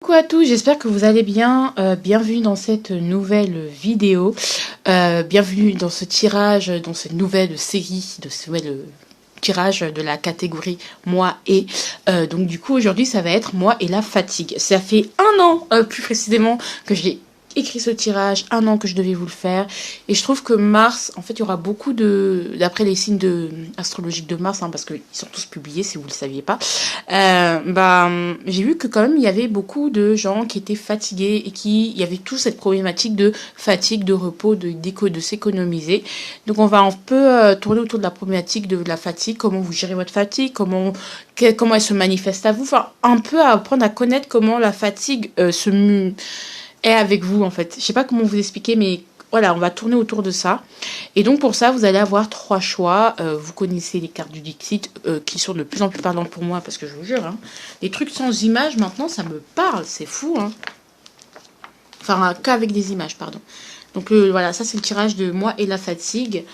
Coucou à tous, j'espère que vous allez bien. Bienvenue dans cette nouvelle vidéo. Bienvenue dans ce tirage, dans cette nouvelle série, de ce nouvel tirage de la catégorie moi et. Donc du coup aujourd'hui ça va être moi et la fatigue. Ça fait un an plus précisément que j'ai écrit ce tirage, un an que je devais vous le faire, et je trouve que Mars, en fait il y aura beaucoup d'après les signes astrologiques de Mars, parce qu'ils sont tous publiés si vous ne le saviez pas, j'ai vu que quand même il y avait beaucoup de gens qui étaient fatigués et il y avait toute cette problématique de fatigue, de repos, de s'économiser. Donc on va un peu tourner autour de la problématique de la fatigue, comment vous gérez votre fatigue, comment elle se manifeste à vous, enfin un peu apprendre à connaître comment la fatigue est avec vous en fait. Je sais pas comment vous expliquer, mais voilà, on va tourner autour de ça. Et donc pour ça, vous allez avoir 3 choix. Vous connaissez les cartes du Dixit qui sont de plus en plus parlantes pour moi, parce que je vous jure, les trucs sans images maintenant, ça me parle, c'est fou. Enfin, qu'avec des images, pardon. Donc voilà, ça c'est le tirage de moi et la fatigue.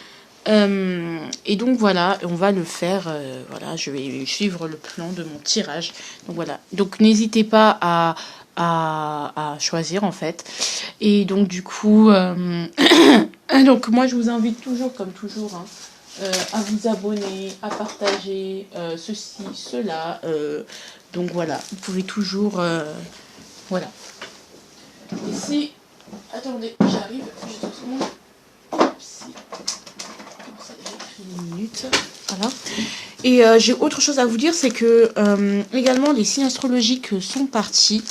Et donc voilà, on va le faire. Voilà, je vais suivre le plan de mon tirage. Donc voilà. Donc n'hésitez pas à choisir en fait. Et donc du coup donc moi je vous invite toujours comme toujours à vous abonner, à partager ceci, cela, donc voilà, vous pouvez toujours voilà. Ici, attendez, j'arrive juste une seconde. Ça déjà pris une minute. Voilà. Et j'ai autre chose à vous dire, c'est que également les signes astrologiques sont partis,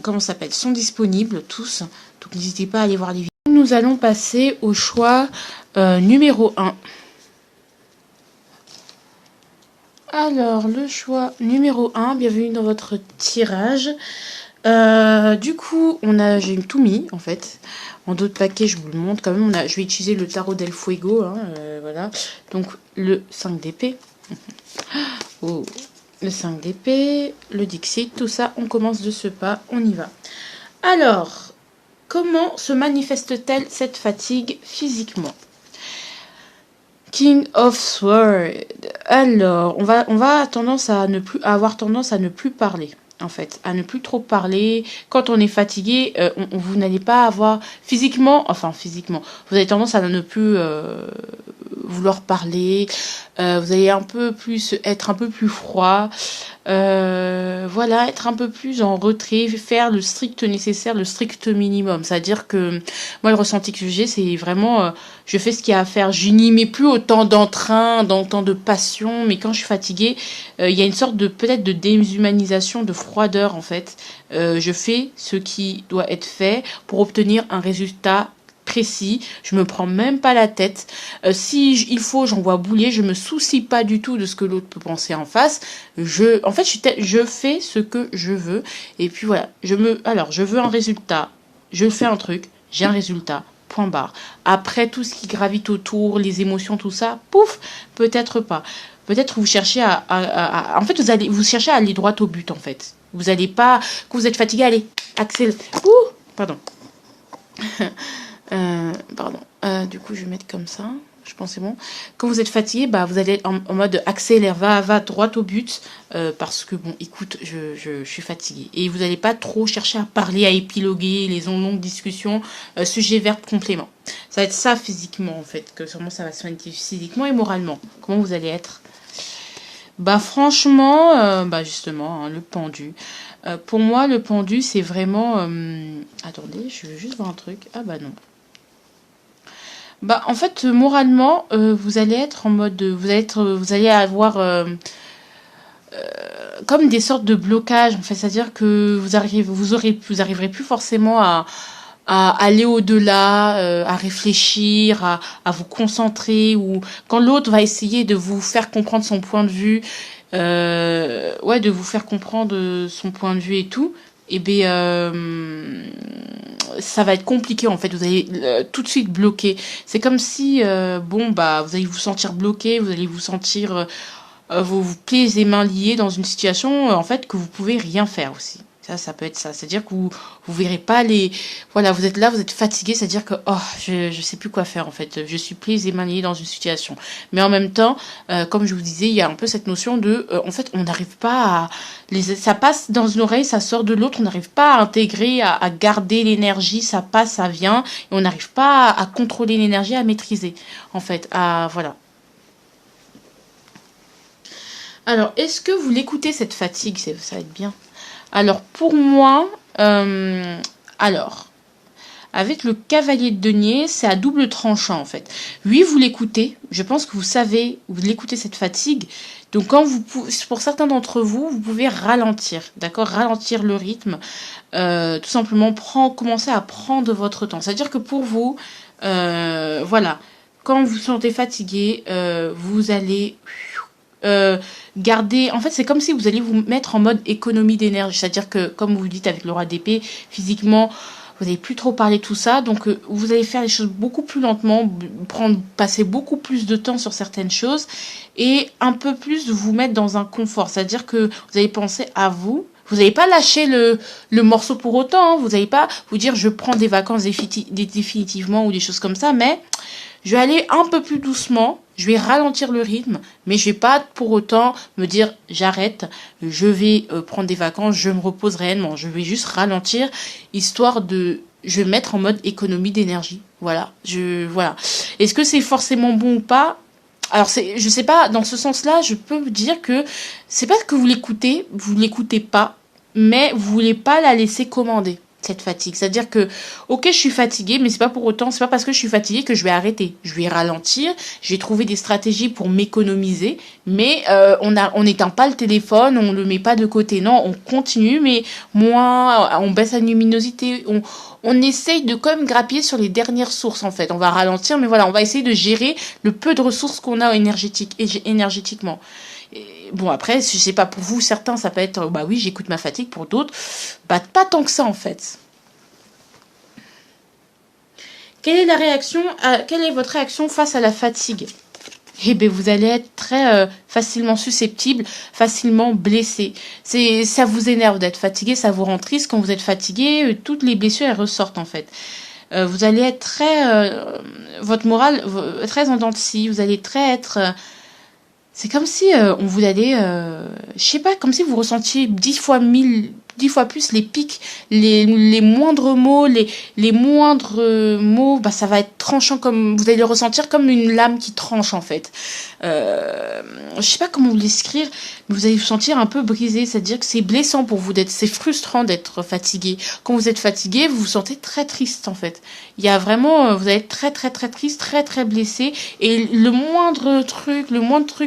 comment ça s'appelle, sont disponibles tous. Donc n'hésitez pas à aller voir les vidéos. Nous allons passer au choix numéro 1. Alors, le choix numéro 1, bienvenue dans votre tirage. Du coup, j'ai tout mis en fait. En d'autres paquets, je vous le montre quand même. Je vais utiliser le tarot del fuego, voilà. Donc le 5 d'épée. Oh, le 5 d'épée, le Dixit, tout ça, on commence de ce pas, on y va. Alors, comment se manifeste-t-elle cette fatigue physiquement? King of Swords. Alors, on va avoir tendance à ne plus parler. En fait, à ne plus trop parler. Quand on est fatigué, vous n'allez pas avoir physiquement, vous avez tendance à ne plus vouloir parler. Vous allez être un peu plus froid. Voilà, être un peu plus en retrait, faire le strict nécessaire, le strict minimum. C'est-à-dire que moi, le ressenti que j'ai, c'est vraiment, je fais ce qu'il y a à faire. Je n'y mets plus autant d'entrain, autant de passion, mais quand je suis fatiguée, il y a une sorte peut-être de déshumanisation, de froideur en fait. Je fais ce qui doit être fait pour obtenir un résultat précis, je me prends même pas la tête. Si il faut, j'envoie bouler, je me soucie pas du tout de ce que l'autre peut penser en face. Je fais ce que je veux, et puis voilà, je veux un résultat, je fais un truc, j'ai un résultat, point barre. Après, tout ce qui gravite autour, les émotions, tout ça, pouf, peut-être pas. Peut-être vous cherchez en fait, vous cherchez à aller droit au but, en fait. Vous allez pas, quand vous êtes fatigué, allez, accélère. Pardon. Du coup je vais mettre comme ça, je pense c'est bon. Quand vous êtes fatigué, vous allez en mode accélère, va droit au but, parce que bon, écoute, je suis fatiguée, et vous n'allez pas trop chercher à parler, à épiloguer les longues discussions, sujet verbe complément. Ça va être ça physiquement en fait, que sûrement ça va se manifester physiquement et moralement. Comment vous allez être? Franchement, justement, le pendu. Pour moi, le pendu, c'est vraiment... Attendez, je veux juste voir un truc. Ah non. En fait, moralement, vous allez être en mode... Vous allez avoir comme des sortes de blocages, en fait. C'est-à-dire que vous arriverez plus forcément à aller au-delà, à réfléchir, à vous concentrer, ou quand l'autre va essayer de vous faire comprendre son point de vue, de vous faire comprendre son point de vue et tout, ça va être compliqué en fait. Vous allez tout de suite bloquer. C'est comme si vous allez vous sentir bloqué, vous allez vous sentir vos pieds et mains liés dans une situation en fait que vous pouvez rien faire aussi. Ça peut être ça. C'est-à-dire que vous verrez pas les... Voilà, vous êtes là, vous êtes fatigué, c'est-à-dire que, oh, je sais plus quoi faire, en fait. Je suis prise et maniée dans une situation. Mais en même temps, comme je vous disais, il y a un peu cette notion de... en fait, on n'arrive pas à... ça passe dans une oreille, ça sort de l'autre, on n'arrive pas à intégrer, à garder l'énergie, ça passe, ça vient, et on n'arrive pas à contrôler l'énergie, à maîtriser, en fait. Voilà. Alors, est-ce que vous l'écoutez, cette fatigue? Ça va être bien. Alors, pour moi, avec le cavalier de denier, c'est à double tranchant, en fait. Oui, vous l'écoutez. Je pense que vous savez, vous l'écoutez, cette fatigue. Donc, pour certains d'entre vous, vous pouvez ralentir, d'accord? Ralentir le rythme. Tout simplement, commencer à prendre votre temps. C'est-à-dire que pour vous, voilà, quand vous vous sentez fatigué, vous allez... garder, en fait c'est comme si vous allez vous mettre en mode économie d'énergie, c'est-à-dire que comme vous dites avec le roi d'épée, physiquement vous n'allez plus trop parler tout ça, donc vous allez faire les choses beaucoup plus lentement, passer beaucoup plus de temps sur certaines choses et un peu plus vous mettre dans un confort, c'est-à-dire que vous allez penser à vous. Vous n'allez pas lâcher le morceau pour autant, hein. Vous n'allez pas vous dire je prends des vacances définitivement ou des choses comme ça, mais je vais aller un peu plus doucement, je vais ralentir le rythme, mais je vais pas pour autant me dire j'arrête, je vais prendre des vacances, je me repose réellement. Je vais juste ralentir, histoire de... Je vais me mettre en mode économie d'énergie. Voilà. Voilà. Est-ce que c'est forcément bon ou pas? Alors, je sais pas, dans ce sens-là, je peux vous dire que c'est pas que vous l'écoutez pas, mais vous voulez pas la laisser commander, cette fatigue. C'est-à-dire que, ok, je suis fatiguée, mais c'est pas parce que je suis fatiguée que je vais arrêter. Je vais ralentir, je vais trouver des stratégies pour m'économiser, mais on n'éteint pas le téléphone, on le met pas de côté. Non, on continue, mais moins, on baisse la luminosité, on essaye de quand même grappiller sur les dernières sources, en fait. On va ralentir, mais voilà, on va essayer de gérer le peu de ressources qu'on a énergétiquement. Et bon, après, je sais pas, pour vous, certains, ça peut être, bah oui, j'écoute ma fatigue, pour d'autres, bah pas tant que ça, en fait. Quelle est votre réaction face à la fatigue? Eh bien, vous allez être très facilement susceptible, facilement blessé. Ça vous énerve d'être fatigué, ça vous rend triste. Quand vous êtes fatigué, toutes les blessures, elles ressortent, en fait. Vous allez être votre morale, très en dents de scie. Vous allez être... c'est comme si on vous allait... je sais pas, comme si vous ressentiez 10 fois plus les pics, les moindres mots, les moindres mots, bah ça va être tranchant, comme vous allez le ressentir comme une lame qui tranche, en fait. Je sais pas comment vous l'écrire, mais vous allez vous sentir un peu brisé, c'est-à-dire que c'est blessant pour vous, c'est frustrant d'être fatigué. Quand vous êtes fatigué, vous vous sentez très triste, en fait. Il y a vraiment, vous allez être très très très triste, très très blessé, et le moindre truc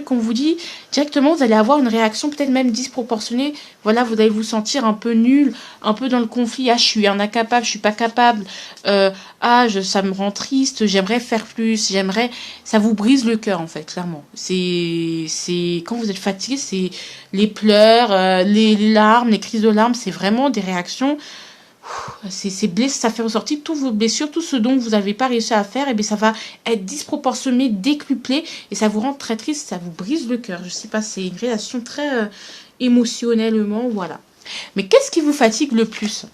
qu'on vous dit, directement vous allez avoir une réaction peut-être même disproportionnée. Voilà, vous allez vous sentir un peu nul, un peu dans le conflit. Ah, je suis un incapable, je suis pas capable. Ça me rend triste, j'aimerais faire plus, ça vous brise le cœur, en fait, clairement. Quand vous êtes fatigué, c'est les pleurs, les larmes, les crises de larmes, c'est vraiment des réactions. Ça fait ressortir toutes vos blessures, tout ce dont vous n'avez pas réussi à faire, et bien ça va être disproportionné, décuplé, et ça vous rend très triste, ça vous brise le cœur. Je sais pas, c'est une réaction très émotionnellement, voilà. Mais qu'est-ce qui vous fatigue le plus?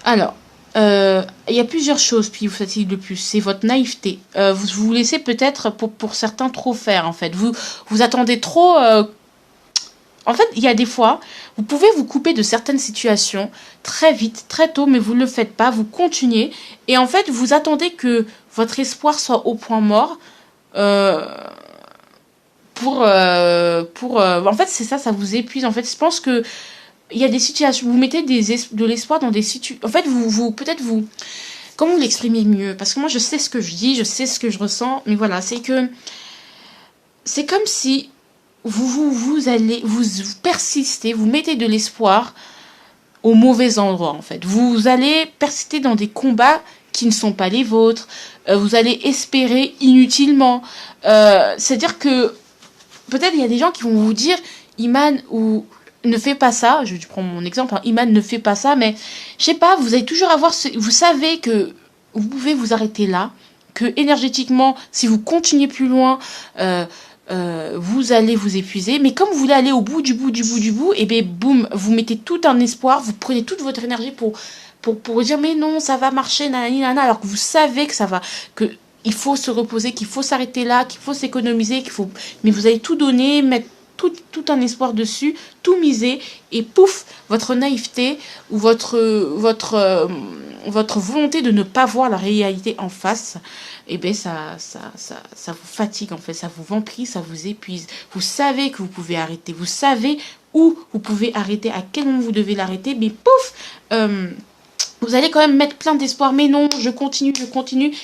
Alors, il y a plusieurs choses qui vous fatiguent le plus. C'est votre naïveté. Vous vous laissez peut-être, pour certains, trop faire, en fait. Vous attendez trop... En fait, il y a des fois, vous pouvez vous couper de certaines situations très vite, très tôt, mais vous ne le faites pas, vous continuez. Et en fait, vous attendez que votre espoir soit au point mort en fait, c'est ça vous épuise. En fait, je pense que il y a des situations, vous mettez de l'espoir dans des situations... En fait, comment vous l'exprimez mieux? Parce que moi, je sais ce que je dis, je sais ce que je ressens, mais voilà, c'est comme si... vous persistez, vous mettez de l'espoir au mauvais endroit, en fait. Vous allez persister dans des combats qui ne sont pas les vôtres. Vous allez espérer inutilement. C'est-à-dire que peut-être il y a des gens qui vont vous dire Iman, ou ne fais pas ça. Je prends mon exemple, hein, Iman, ne fais pas ça, mais je sais pas, vous allez toujours vous savez que vous pouvez vous arrêter là, que énergétiquement, si vous continuez plus loin, vous allez vous épuiser, mais comme vous voulez aller au bout du bout du bout du bout, et bien boum, vous mettez tout un espoir, vous prenez toute votre énergie pour dire mais non, ça va marcher, nanani, nanana, alors que vous savez que ça va, que il faut se reposer, qu'il faut s'arrêter là, qu'il faut s'économiser, mais vous allez tout donner, mettre tout un espoir dessus, tout miser, et pouf, votre naïveté ou votre volonté de ne pas voir la réalité en face, eh bien ça vous fatigue en fait, ça vous vampire, ça vous épuise. Vous savez que vous pouvez arrêter, vous savez où vous pouvez arrêter, à quel moment vous devez l'arrêter, mais pouf, vous allez quand même mettre plein d'espoir, mais non, je continue,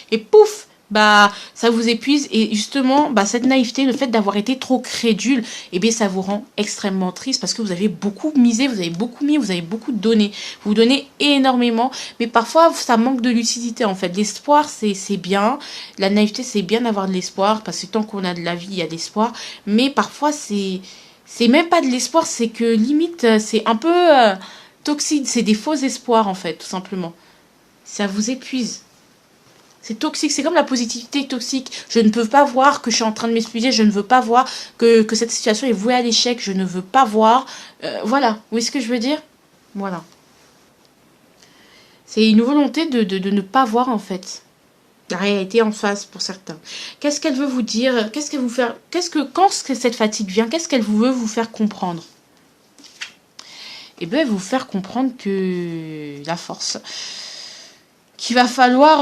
et pouf, bah ça vous épuise, et justement bah cette naïveté, le fait d'avoir été trop crédule, eh bien ça vous rend extrêmement triste parce que vous avez beaucoup misé, vous avez beaucoup mis, vous avez beaucoup donné, vous donnez énormément, mais parfois ça manque de lucidité en fait. L'espoir c'est bien, la naïveté c'est bien d'avoir de l'espoir parce que tant qu'on a de la vie il y a de l'espoir, mais parfois c'est même pas de l'espoir, c'est que limite c'est un peu toxique, c'est des faux espoirs en fait, tout simplement. Ça vous épuise. C'est toxique, c'est comme la positivité toxique. Je ne peux pas voir que je suis en train de m'excuser, je ne veux pas voir que cette situation est vouée à l'échec, je ne veux pas voir. Voilà, vous voyez ce que je veux dire? Voilà. C'est une volonté de ne pas voir en fait la réalité en face pour certains. Qu'est-ce qu'elle veut vous dire? Qu'est-ce qu'elle vous faire? Quand cette fatigue vient, qu'est-ce qu'elle veut vous faire comprendre? Eh bien, vous faire comprendre que la force. Qu'il va falloir,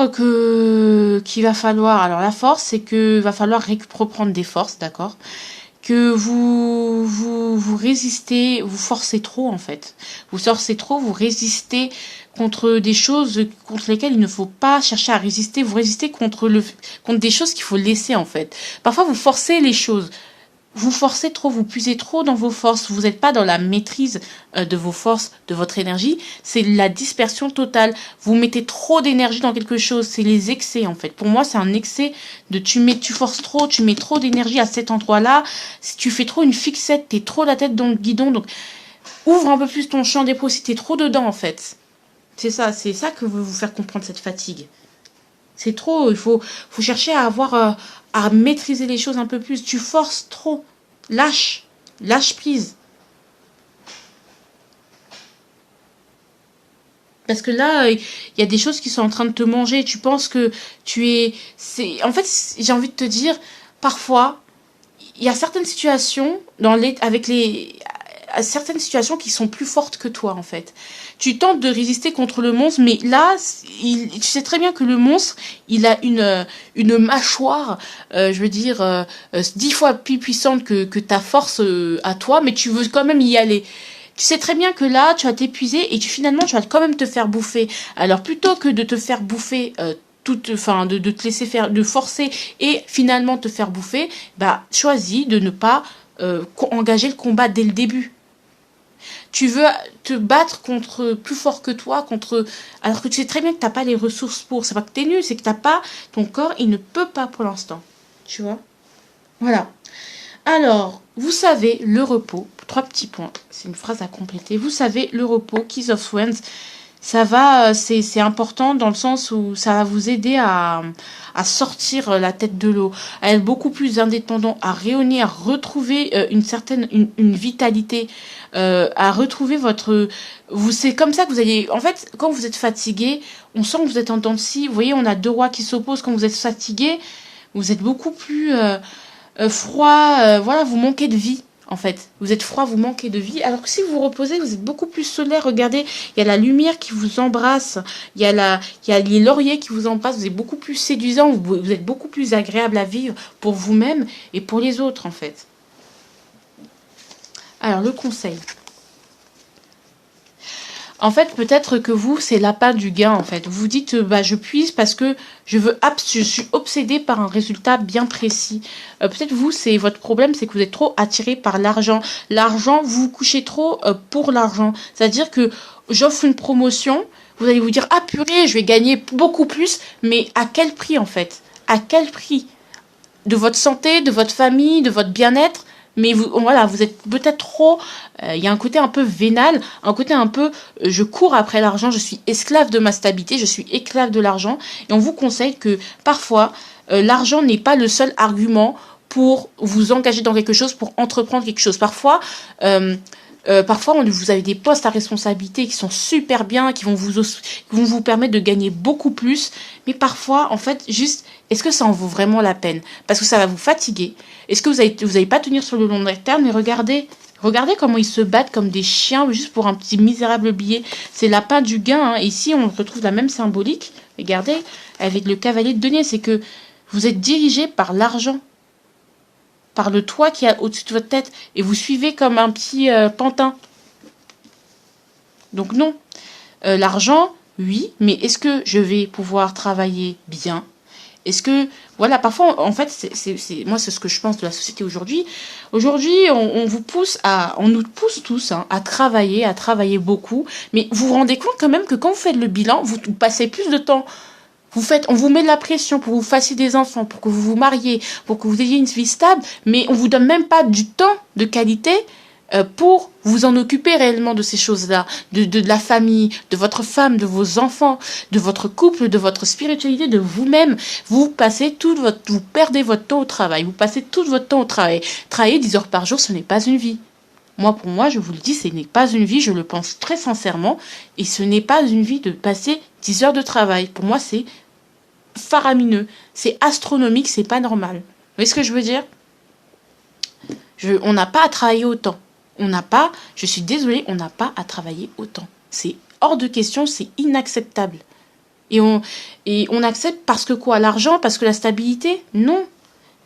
alors la force, c'est que va falloir reprendre des forces, d'accord? Que vous résistez, vous forcez trop en fait. Vous forcez trop, vous résistez contre des choses contre lesquelles il ne faut pas chercher à résister. Vous résistez contre des choses qu'il faut laisser en fait. Parfois vous forcez les choses. Vous forcez trop, vous puisez trop dans vos forces, vous n'êtes pas dans la maîtrise de vos forces, de votre énergie, c'est la dispersion totale. Vous mettez trop d'énergie dans quelque chose, c'est les excès en fait. Pour moi, c'est un excès de tu forces trop, tu mets trop d'énergie à cet endroit-là, si tu fais trop une fixette, t'es trop la tête dans le guidon, donc ouvre un peu plus ton champ des possibles, t'es trop dedans en fait. C'est ça que veut vous faire comprendre cette fatigue. C'est trop, il faut chercher à maîtriser les choses un peu plus. Tu forces trop. Lâche prise. Parce que là, il y a des choses qui sont en train de te manger. Tu penses que en fait, j'ai envie de te dire, parfois, il y a certaines situations certaines situations qui sont plus fortes que toi en fait. Tu tentes de résister contre le monstre, mais là, tu sais très bien que le monstre, il a une mâchoire, je veux dire, 10 fois plus puissante que ta force à toi, mais tu veux quand même y aller. Tu sais très bien que là, tu vas t'épuiser et finalement, tu vas quand même te faire bouffer. Alors plutôt que de te faire bouffer de te laisser faire, de forcer et finalement te faire bouffer, bah choisis de ne pas engager le combat dès le début. Tu veux te battre contre plus fort que toi, alors que tu sais très bien que t'as pas les ressources pour. C'est pas que t'es nul, c'est que t'as pas, ton corps, il ne peut pas pour l'instant. Tu vois? Voilà. Alors, vous savez, le repos, 3 petits points, c'est une phrase à compléter. Vous savez, le repos, Keys of Wands, ça va, c'est important dans le sens où ça va vous aider à sortir la tête de l'eau, à être beaucoup plus indépendant, à rayonner, à retrouver une vitalité, à retrouver c'est comme ça que vous allez, en fait, quand vous êtes fatigué, on sent que vous êtes en dents de scie. Vous voyez, on a 2 rois qui s'opposent. Quand vous êtes fatigué, vous êtes beaucoup plus froid, voilà, vous manquez de vie. En fait, vous êtes froid, vous manquez de vie. Alors que si vous vous reposez, vous êtes beaucoup plus solaire. Regardez, il y a la lumière qui vous embrasse. Il y a les lauriers qui vous embrassent. Vous êtes beaucoup plus séduisant. Vous êtes beaucoup plus agréable à vivre pour vous-même et pour les autres, en fait. Alors, le conseil. En fait, peut-être que vous, c'est l'appât du gain, en fait. Vous dites, je puise parce que je suis obsédée par un résultat bien précis. Peut-être vous, c'est votre problème, c'est que vous êtes trop attiré par l'argent. L'argent, vous vous couchez trop pour l'argent. C'est-à-dire que j'offre une promotion, vous allez vous dire, ah purée, je vais gagner beaucoup plus, mais à quel prix, en fait? À quel prix? De votre santé, de votre famille, de votre bien-être? Mais vous êtes peut-être trop... Il y a un côté un peu vénal, un côté un peu... je cours après l'argent, je suis esclave de ma stabilité, je suis esclave de l'argent. Et on vous conseille que parfois, l'argent n'est pas le seul argument pour vous engager dans quelque chose, pour entreprendre quelque chose. Parfois, vous avez des postes à responsabilité qui sont super bien, qui vont vous permettre de gagner beaucoup plus. Mais parfois, en fait, juste, est-ce que ça en vaut vraiment la peine? Parce que ça va vous fatiguer. Est-ce que vous allez pas tenir sur le long terme? Mais regardez comment ils se battent comme des chiens juste pour un petit misérable billet. C'est l'appât du gain. Hein. Ici, on retrouve la même symbolique. Regardez, avec le cavalier de denier, c'est que vous êtes dirigé par l'argent, par le toit qui est au-dessus de votre tête, et vous suivez comme un petit pantin. Donc non. L'argent, oui, mais est-ce que je vais pouvoir travailler bien? Est-ce que, voilà, parfois, en fait, moi, c'est ce que je pense de la société aujourd'hui. Aujourd'hui, on nous pousse tous à travailler beaucoup. Mais vous vous rendez compte quand même que quand vous faites le bilan, vous passez plus de temps. On vous met de la pression pour que vous fassiez des enfants, pour que vous vous mariez, pour que vous ayez une vie stable, mais on vous donne même pas du temps de qualité pour vous en occuper réellement de ces choses-là, de la famille, de votre femme, de vos enfants, de votre couple, de votre spiritualité, de vous-même. Vous perdez votre temps au travail. Vous passez tout votre temps au travail. Travailler 10 heures par jour, ce n'est pas une vie. Pour moi, je vous le dis, ce n'est pas une vie, je le pense très sincèrement, et ce n'est pas une vie de passer 10 heures de travail. Pour moi, c'est faramineux, c'est astronomique, c'est pas normal. Vous voyez ce que je veux dire? On n'a pas à travailler autant. Je suis désolée, on n'a pas à travailler autant. C'est hors de question, c'est inacceptable. Et on accepte parce que quoi? L'argent? Parce que la stabilité? Non.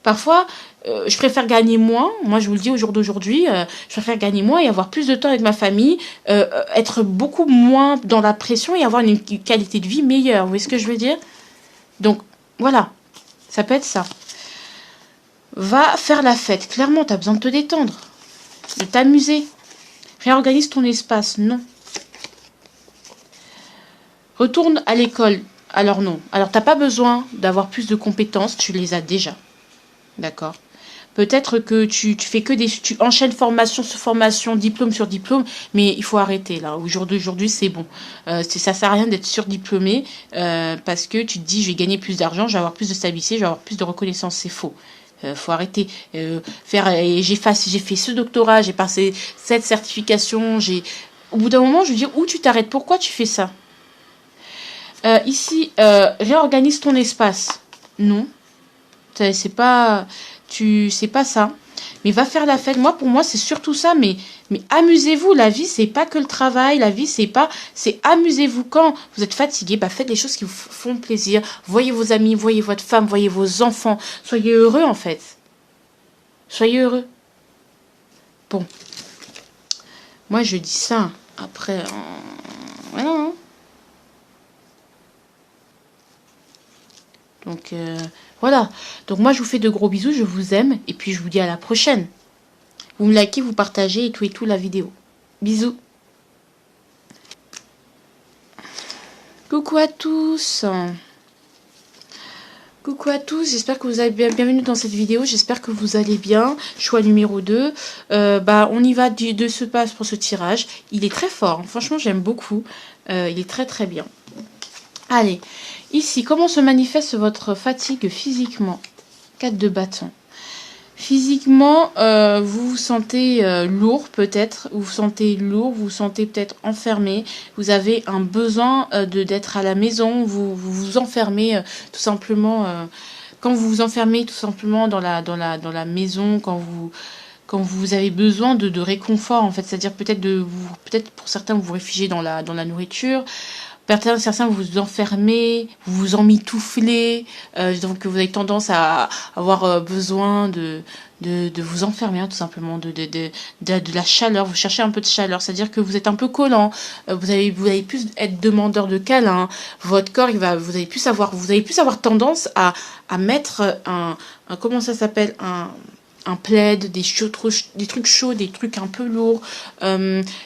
Parfois, je préfère gagner moins. Moi, je vous le dis au jour d'aujourd'hui, je préfère gagner moins et avoir plus de temps avec ma famille, être beaucoup moins dans la pression et avoir une qualité de vie meilleure. Vous voyez ce que je veux dire? Donc, voilà. Ça peut être ça. Va faire la fête. Clairement, tu as besoin de te détendre, de t'amuser. Réorganise ton espace. Non. Retourne à l'école. Alors non. Alors, tu n'as pas besoin d'avoir plus de compétences. Tu les as déjà. D'accord? Peut-être que tu fais que tu enchaînes formation sur formation, diplôme sur diplôme, mais il faut arrêter là. Aujourd'hui, c'est bon. Ça sert à rien d'être surdiplômé parce que tu te dis je vais gagner plus d'argent, je vais avoir plus de stabilité, je vais avoir plus de reconnaissance. C'est faux. Faut arrêter. J'ai fait ce doctorat, j'ai passé cette certification. Au bout d'un moment, je veux dire où tu t'arrêtes. Pourquoi tu fais ça? Ici, réorganise ton espace. Non, c'est pas ça. Mais va faire la fête. Pour moi, c'est surtout ça. Mais amusez-vous. La vie, c'est pas que le travail. La vie, c'est amusez-vous. Quand vous êtes fatigué, faites les choses qui vous font plaisir. Voyez vos amis, voyez votre femme, voyez vos enfants. Soyez heureux, en fait. Soyez heureux. Bon. Moi, je dis ça. Après, voilà. Hein. Donc, voilà. Donc, moi, je vous fais de gros bisous. Je vous aime. Et puis, je vous dis à la prochaine. Vous me likez, vous partagez et tout la vidéo. Bisous. Coucou à tous. Coucou à tous. J'espère que vous allez bien. Bienvenue dans cette vidéo. J'espère que vous allez bien. Choix numéro 2. On y va de ce pas pour ce tirage. Il est très fort. Hein. Franchement, j'aime beaucoup. Il est très, très bien. Allez. Ici, comment se manifeste votre fatigue physiquement? 4 de bâton. Physiquement, vous vous sentez lourd peut-être, vous vous sentez peut-être enfermé, vous avez un besoin d'être à la maison, vous vous enfermez tout simplement, quand vous vous enfermez tout simplement dans la maison, quand vous avez besoin de réconfort en fait, c'est-à-dire peut-être pour certains vous vous réfugiez dans la nourriture. Certains vous vous enfermez, vous vous emmitouflez, donc vous avez tendance à avoir besoin de vous enfermer, hein, tout simplement, de la chaleur. Vous cherchez un peu de chaleur, c'est-à-dire que vous êtes un peu collant, vous allez plus être demandeur de câlins. Votre corps, vous allez plus avoir tendance à mettre comment ça s'appelle, un plaid, des trucs chauds, des trucs un peu lourds.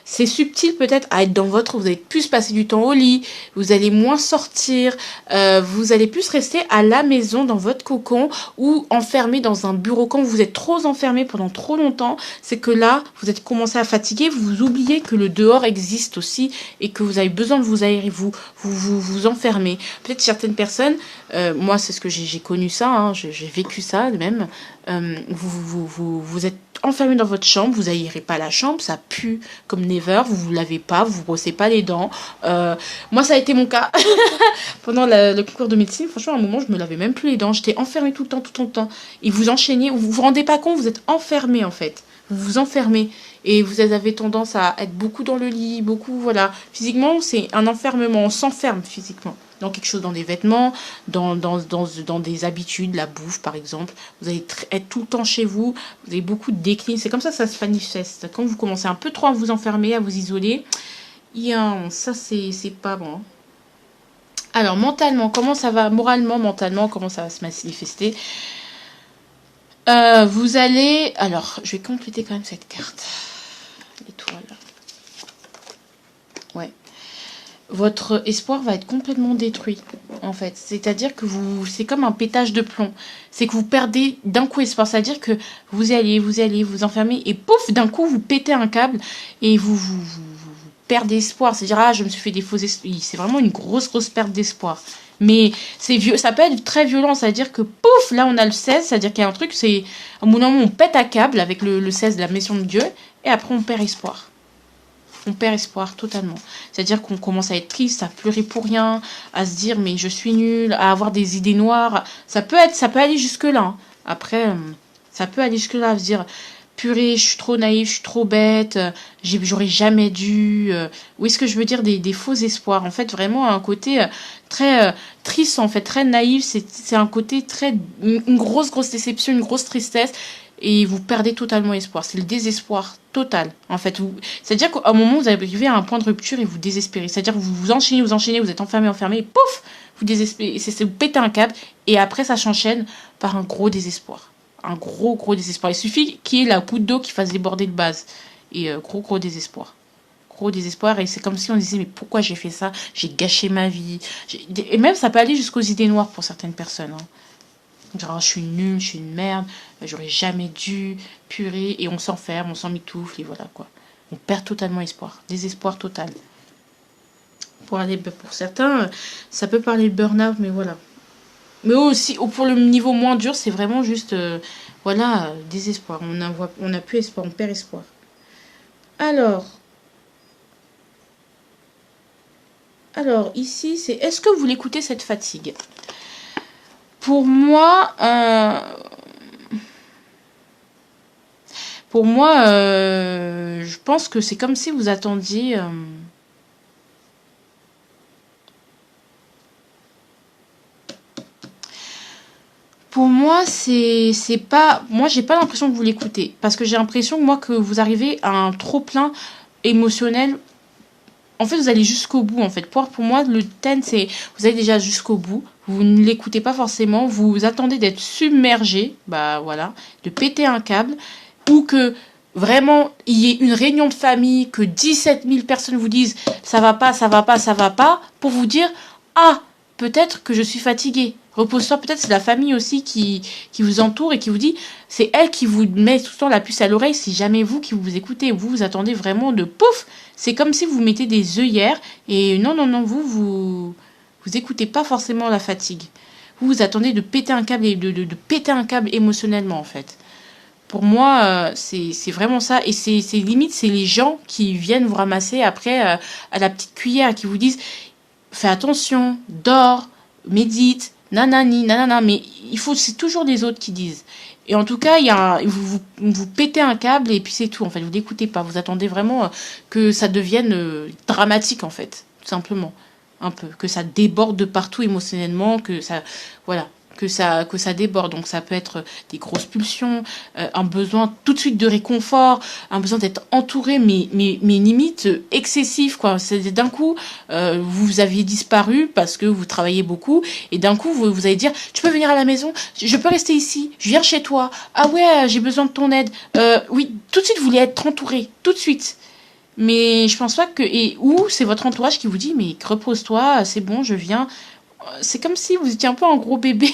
C'est subtil peut-être à être vous allez plus passer du temps au lit, vous allez moins sortir, vous allez plus rester à la maison dans votre cocon ou enfermé dans un bureau. Quand vous êtes trop enfermé pendant trop longtemps, c'est que là, vous êtes commencé à fatiguer, vous oubliez que le dehors existe aussi et que vous avez besoin de vous aérer, vous enfermer. Peut-être certaines personnes, moi c'est ce que j'ai connu ça, hein, j'ai vécu ça même. vous êtes enfermé dans votre chambre, vous aérez pas la chambre, ça pue comme never, vous lavez pas, vous brossez pas les dents. Moi, ça a été mon cas pendant le concours de médecine. Franchement, à un moment, je me lavais même plus les dents. J'étais enfermée tout le temps. Et vous enchaînez, vous vous rendez pas compte, vous êtes enfermé en fait. Vous vous enfermez et vous avez tendance à être beaucoup dans le lit, beaucoup, voilà. Physiquement, c'est un enfermement, on s'enferme physiquement. Dans quelque chose, dans des vêtements, dans des habitudes, la bouffe par exemple. Vous allez être tout le temps chez vous, vous avez beaucoup de déclin. C'est comme ça que ça se manifeste. Quand vous commencez un peu trop à vous enfermer, à vous isoler, ça c'est pas bon. Alors mentalement, comment ça va? Moralement, mentalement, comment ça va se manifester? Vous allez... Alors, je vais compléter quand même cette carte. L'étoile. Ouais. Votre espoir va être complètement détruit, en fait. C'est-à-dire que c'est comme un pétage de plomb. C'est que vous perdez d'un coup espoir. C'est-à-dire que vous allez vous enfermer et pouf, d'un coup, vous pétez un câble et vous perdez espoir. C'est-à-dire, je me suis fait des faux espoirs. C'est vraiment une grosse perte d'espoir. Mais ça peut être très violent, c'est-à-dire que pouf, là on a le 16, c'est-à-dire qu'il y a un truc, c'est au bout d'un moment on pète à câble avec le 16 de la mission de Dieu, et après on perd espoir. On perd espoir totalement. C'est-à-dire qu'on commence à être triste, à pleurer pour rien, à se dire mais je suis nul, à avoir des idées noires. Ça peut aller jusque-là. Hein. Après, ça peut aller jusque-là, à se dire purée, je suis trop naïve, je suis trop bête, j'aurais jamais dû. Où est-ce que je veux dire des faux espoirs? En fait, vraiment un côté très triste, en fait, très naïf. C'est un côté très... Une grosse déception, une grosse tristesse. Et vous perdez totalement espoir. C'est le désespoir total, en fait. C'est-à-dire qu'à un moment, vous arrivez à un point de rupture et vous désespérez. C'est-à-dire que vous enchaînez, vous êtes enfermé, et pouf, vous désespérez. Vous pétez un câble. Et après, ça s'enchaîne par un gros désespoir. Un gros désespoir. Il suffit qu'il y ait la goutte d'eau qui fasse déborder le vase. Et gros désespoir. Gros désespoir. Et c'est comme si on disait, mais pourquoi j'ai fait ça? J'ai gâché ma vie. Et même, ça peut aller jusqu'aux idées noires pour certaines personnes. Hein. Genre, je suis nulle, je suis une merde, j'aurais jamais dû, purée. Et on s'enferme, on s'en mitoufle, et voilà, quoi. On perd totalement espoir. Désespoir total. Pour certains, ça peut parler de burn-out, mais voilà. Mais aussi, pour le niveau moins dur, c'est vraiment juste, désespoir. On n'a plus espoir, on perd espoir. Alors, ici, c'est est-ce que vous l'écoutez cette fatigue? Pour moi, je pense que c'est comme si vous attendiez... Pour moi, c'est pas... Moi, j'ai pas l'impression que vous l'écoutez. Parce que j'ai l'impression, moi, que vous arrivez à un trop-plein émotionnel. En fait, vous allez jusqu'au bout, en fait. Pour moi, le thème, c'est... Vous allez déjà jusqu'au bout. Vous ne l'écoutez pas forcément. Vous attendez d'être submergé. Bah, voilà. De péter un câble. Ou que... Vraiment, il y ait une réunion de famille, que 17 000 personnes vous disent ça va pas, pour vous dire peut-être que je suis fatiguée. Repose-toi, peut-être c'est la famille aussi qui vous entoure et qui vous dit, c'est elle qui vous met tout le temps la puce à l'oreille, c'est jamais vous qui vous écoutez. Vous attendez vraiment de pouf. C'est comme si vous mettez des œillères et non, vous écoutez pas forcément la fatigue. Vous attendez de péter un câble et de péter un câble émotionnellement en fait. Pour moi, c'est vraiment ça. Et c'est limite, c'est les gens qui viennent vous ramasser après à la petite cuillère, qui vous disent fais attention, dors, médite, nanana. Mais c'est toujours les autres qui disent. Et en tout cas, vous pétez un câble et puis c'est tout. En fait, vous l'écoutez pas. Vous attendez vraiment que ça devienne dramatique, en fait. Tout simplement. Un peu. Que ça déborde de partout émotionnellement, que ça... Voilà. Que ça déborde. Donc ça peut être des grosses pulsions, un besoin tout de suite de réconfort, un besoin d'être entouré, mais limite excessif, quoi. C'est d'un coup, vous aviez disparu parce que vous travaillez beaucoup, et d'un coup, vous allez dire, tu peux venir à la maison, je peux rester ici, je viens chez toi, ah ouais, j'ai besoin de ton aide. Oui, tout de suite, vous voulez être entouré, tout de suite. Mais je pense pas que... Ou c'est votre entourage qui vous dit, mais repose-toi, c'est bon, je viens... C'est comme si vous étiez un peu un gros bébé.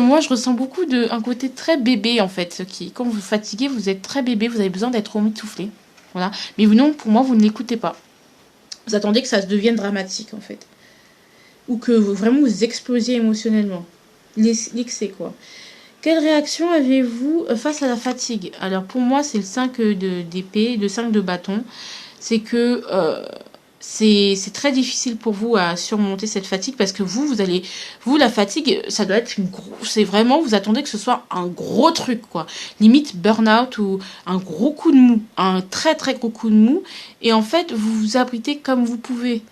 Moi, je ressens beaucoup un côté très bébé, en fait. Quand vous fatiguez, vous êtes très bébé, vous avez besoin d'être remitouflé. Voilà. Mais non, pour moi, vous ne l'écoutez pas. Vous attendez que ça se devienne dramatique, en fait. Ou que vraiment vous explosiez émotionnellement. L'excès, quoi. Quelle réaction avez-vous face à la fatigue? Alors pour moi, c'est le 5 d'épée, le 5 de bâton. C'est que c'est très difficile pour vous à surmonter cette fatigue parce que vous, la fatigue, ça doit être c'est vraiment, vous attendez que ce soit un gros truc, quoi. Limite burn-out ou un gros coup de mou, un très très gros coup de mou. Et en fait, vous vous abritez comme vous pouvez.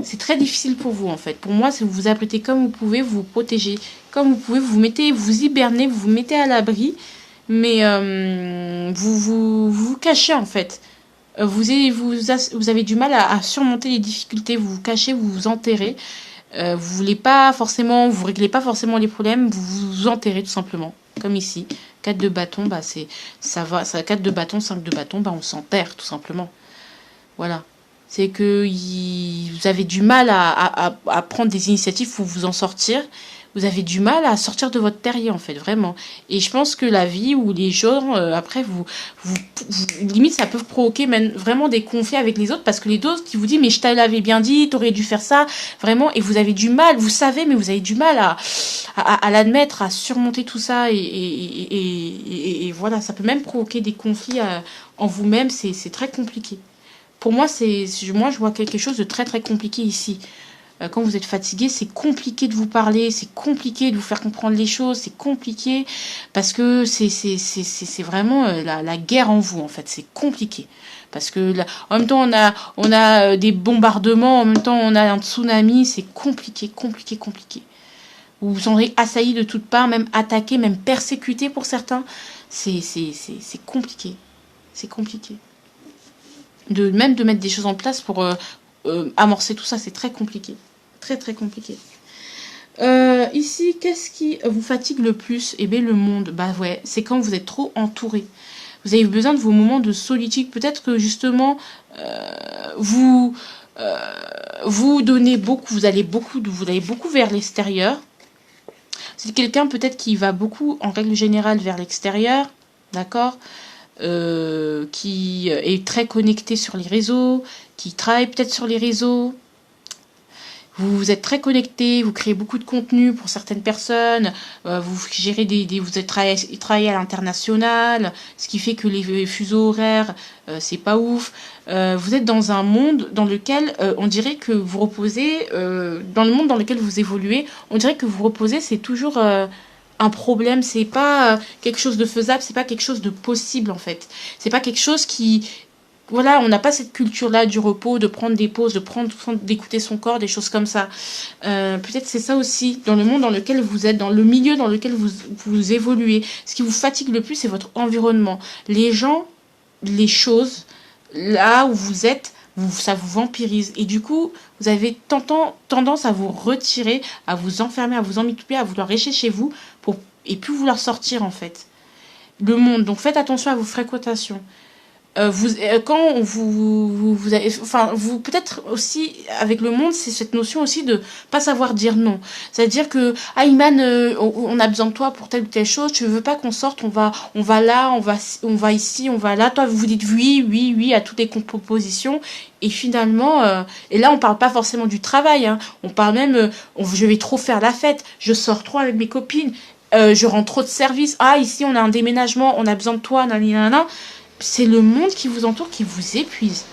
C'est très difficile pour vous, en fait. Pour moi, c'est vous vous abritez comme vous pouvez, vous vous protégez comme vous pouvez, vous hibernez, vous vous mettez à l'abri, mais vous cachez, en fait. Vous avez du mal à surmonter les difficultés, vous vous cachez, vous vous enterrez. Vous voulez pas forcément, vous réglez pas forcément les problèmes, vous vous enterrez tout simplement. Comme ici. 4 de bâton, bah ça va, 4 de bâton, 5 de bâton, bah on s'enterre tout simplement. Voilà. C'est que vous avez du mal à prendre des initiatives pour vous en sortir. Vous avez du mal à sortir de votre terrier, en fait, vraiment. Et je pense que la vie ou les gens, après, limite, ça peut provoquer même vraiment des conflits avec les autres parce que les autres qui vous disent, mais je t'avais bien dit, t'aurais dû faire ça, vraiment, et vous avez du mal, vous savez, mais vous avez du mal à l'admettre, à surmonter tout ça, et voilà, ça peut même provoquer des conflits en vous-même, c'est très compliqué. Pour moi, moi, je vois quelque chose de très, très compliqué ici. Quand vous êtes fatigué, c'est compliqué de vous parler, c'est compliqué de vous faire comprendre les choses, c'est compliqué parce que c'est vraiment la guerre en vous, en fait. C'est compliqué. Parce que là, en même temps, on a des bombardements, en même temps, on a un tsunami, c'est compliqué, compliqué, compliqué. Vous vous sentez assailli de toutes parts, même attaqué, même persécuté pour certains. C'est compliqué. C'est compliqué. Même de mettre des choses en place pour amorcer tout ça, c'est très compliqué. Très très compliqué. Ici, qu'est-ce qui vous fatigue le plus? Eh bien, le monde. Bah ouais, c'est quand vous êtes trop entouré. Vous avez besoin de vos moments de solitude. Peut-être que justement, vous donnez beaucoup, vous allez beaucoup vers l'extérieur. C'est quelqu'un peut-être qui va beaucoup, en règle générale, vers l'extérieur. D'accord, qui est très connecté sur les réseaux, qui travaille peut-être sur les réseaux. Vous êtes très connecté, vous créez beaucoup de contenu pour certaines personnes, vous gérez vous êtes travaillez à l'international, ce qui fait que les fuseaux horaires, c'est pas ouf. Vous êtes dans un monde dans lequel on dirait que vous reposez, dans le monde dans lequel vous évoluez, on dirait que vous reposez, c'est toujours un problème, c'est pas quelque chose de faisable, c'est pas quelque chose de possible en fait. C'est pas quelque chose qui, voilà, on n'a pas cette culture-là du repos, de prendre des pauses, d'écouter son corps, des choses comme ça. Peut-être c'est ça aussi, dans le monde dans lequel vous êtes, dans le milieu dans lequel vous évoluez. Ce qui vous fatigue le plus, c'est votre environnement. Les gens, les choses, là où vous êtes, ça vous vampirise. Et du coup, vous avez tendance à vous retirer, à vous enfermer, à vous emmitoufler, à vouloir rester chez vous et plus vouloir sortir en fait. Le monde, donc faites attention à vos fréquentations. Quand vous avez, enfin, vous peut-être aussi avec le monde, c'est cette notion aussi de pas savoir dire non. C'est-à-dire que Iman, on a besoin de toi pour telle ou telle chose. Tu veux pas qu'on sorte, on va là, on va ici, on va là. Toi, vous dites oui, oui, oui à toutes les propositions. Et finalement, et là, on parle pas forcément du travail. Hein, on parle même, je vais trop faire la fête. Je sors trop avec mes copines. Je rends trop de services. Ah, ici, on a un déménagement, on a besoin de toi, nanana. C'est le monde qui vous entoure qui vous épuise.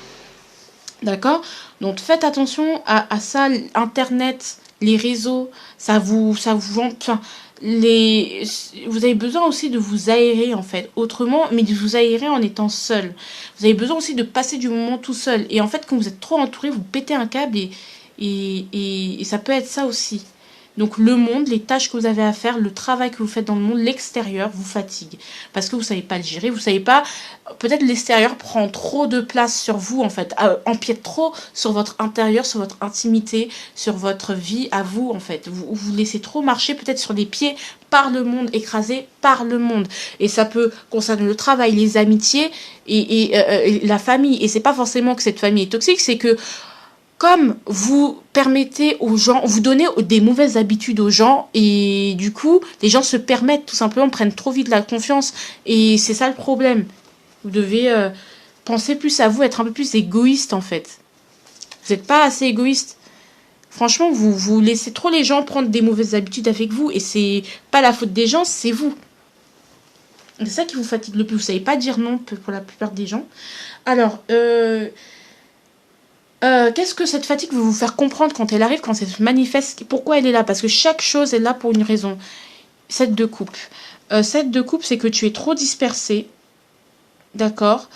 D'accord? Donc faites attention à ça, Internet, les réseaux, ça vous vend. Enfin, vous avez besoin aussi de vous aérer en fait, autrement, mais de vous aérer en étant seul. Vous avez besoin aussi de passer du moment tout seul. Et en fait, quand vous êtes trop entouré, vous pétez un câble et ça peut être ça aussi. Donc le monde, les tâches que vous avez à faire, le travail que vous faites dans le monde, l'extérieur vous fatigue. Parce que vous ne savez pas le gérer, vous ne savez pas, peut-être l'extérieur prend trop de place sur vous en fait, empiète trop sur votre intérieur, sur votre intimité, sur votre vie à vous en fait. Vous laissez trop marcher peut-être sur les pieds par le monde, écrasé par le monde. Et ça peut concerner le travail, les amitiés et la famille. Et c'est pas forcément que cette famille est toxique, c'est que comme vous permettez aux gens, vous donnez des mauvaises habitudes aux gens et du coup, les gens se permettent tout simplement, prennent trop vite la confiance et c'est ça le problème. Vous devez penser plus à vous, être un peu plus égoïste en fait. Vous n'êtes pas assez égoïste. Franchement, vous laissez trop les gens prendre des mauvaises habitudes avec vous. Et c'est pas la faute des gens, c'est vous. C'est ça qui vous fatigue le plus. Vous savez pas dire non pour la plupart des gens. Alors, qu'est-ce que cette fatigue veut vous faire comprendre quand elle arrive, quand elle se manifeste? Pourquoi elle est là? Parce que chaque chose est là pour une raison. 7 de coupe. 7 de coupe, c'est que tu es trop dispersé. D'accord.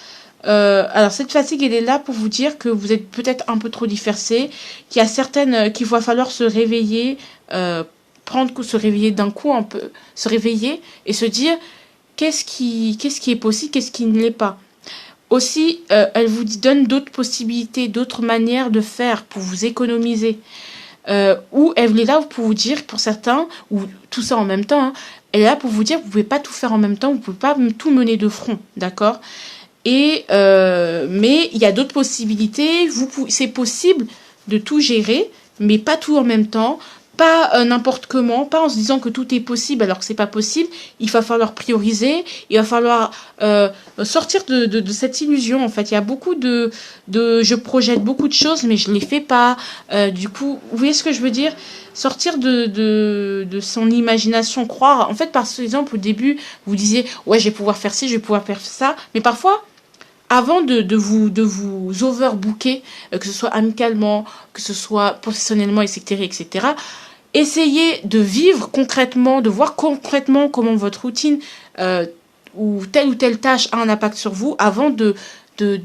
Alors cette fatigue, elle est là pour vous dire que vous êtes peut-être un peu trop dispersé, qu'il y a certaines, qu'il va falloir se réveiller, se réveiller d'un coup un peu, se réveiller et se dire qu'est-ce qui est possible, qu'est-ce qui ne l'est pas. Aussi, elle vous donne d'autres possibilités, d'autres manières de faire pour vous économiser. Ou elle est là pour vous dire, pour certains, ou tout ça en même temps, hein, elle est là pour vous dire que vous ne pouvez pas tout faire en même temps, vous ne pouvez pas tout mener de front, d'accord? Et mais il y a d'autres possibilités. C'est possible de tout gérer, mais pas tout en même temps, pas n'importe comment, pas en se disant que tout est possible alors que c'est pas possible. Il va falloir prioriser, il va falloir sortir de cette illusion. En fait, il y a beaucoup je projette beaucoup de choses, mais je les fais pas. Du coup, vous voyez ce que je veux dire? Sortir de son imagination, croire. En fait, par exemple, au début, vous disiez ouais, je vais pouvoir faire ci, je vais pouvoir faire ça, mais parfois avant de vous overbooker, que ce soit amicalement, que ce soit professionnellement, etc., etc., essayez de vivre concrètement, de voir concrètement comment votre routine ou telle tâche a un impact sur vous avant de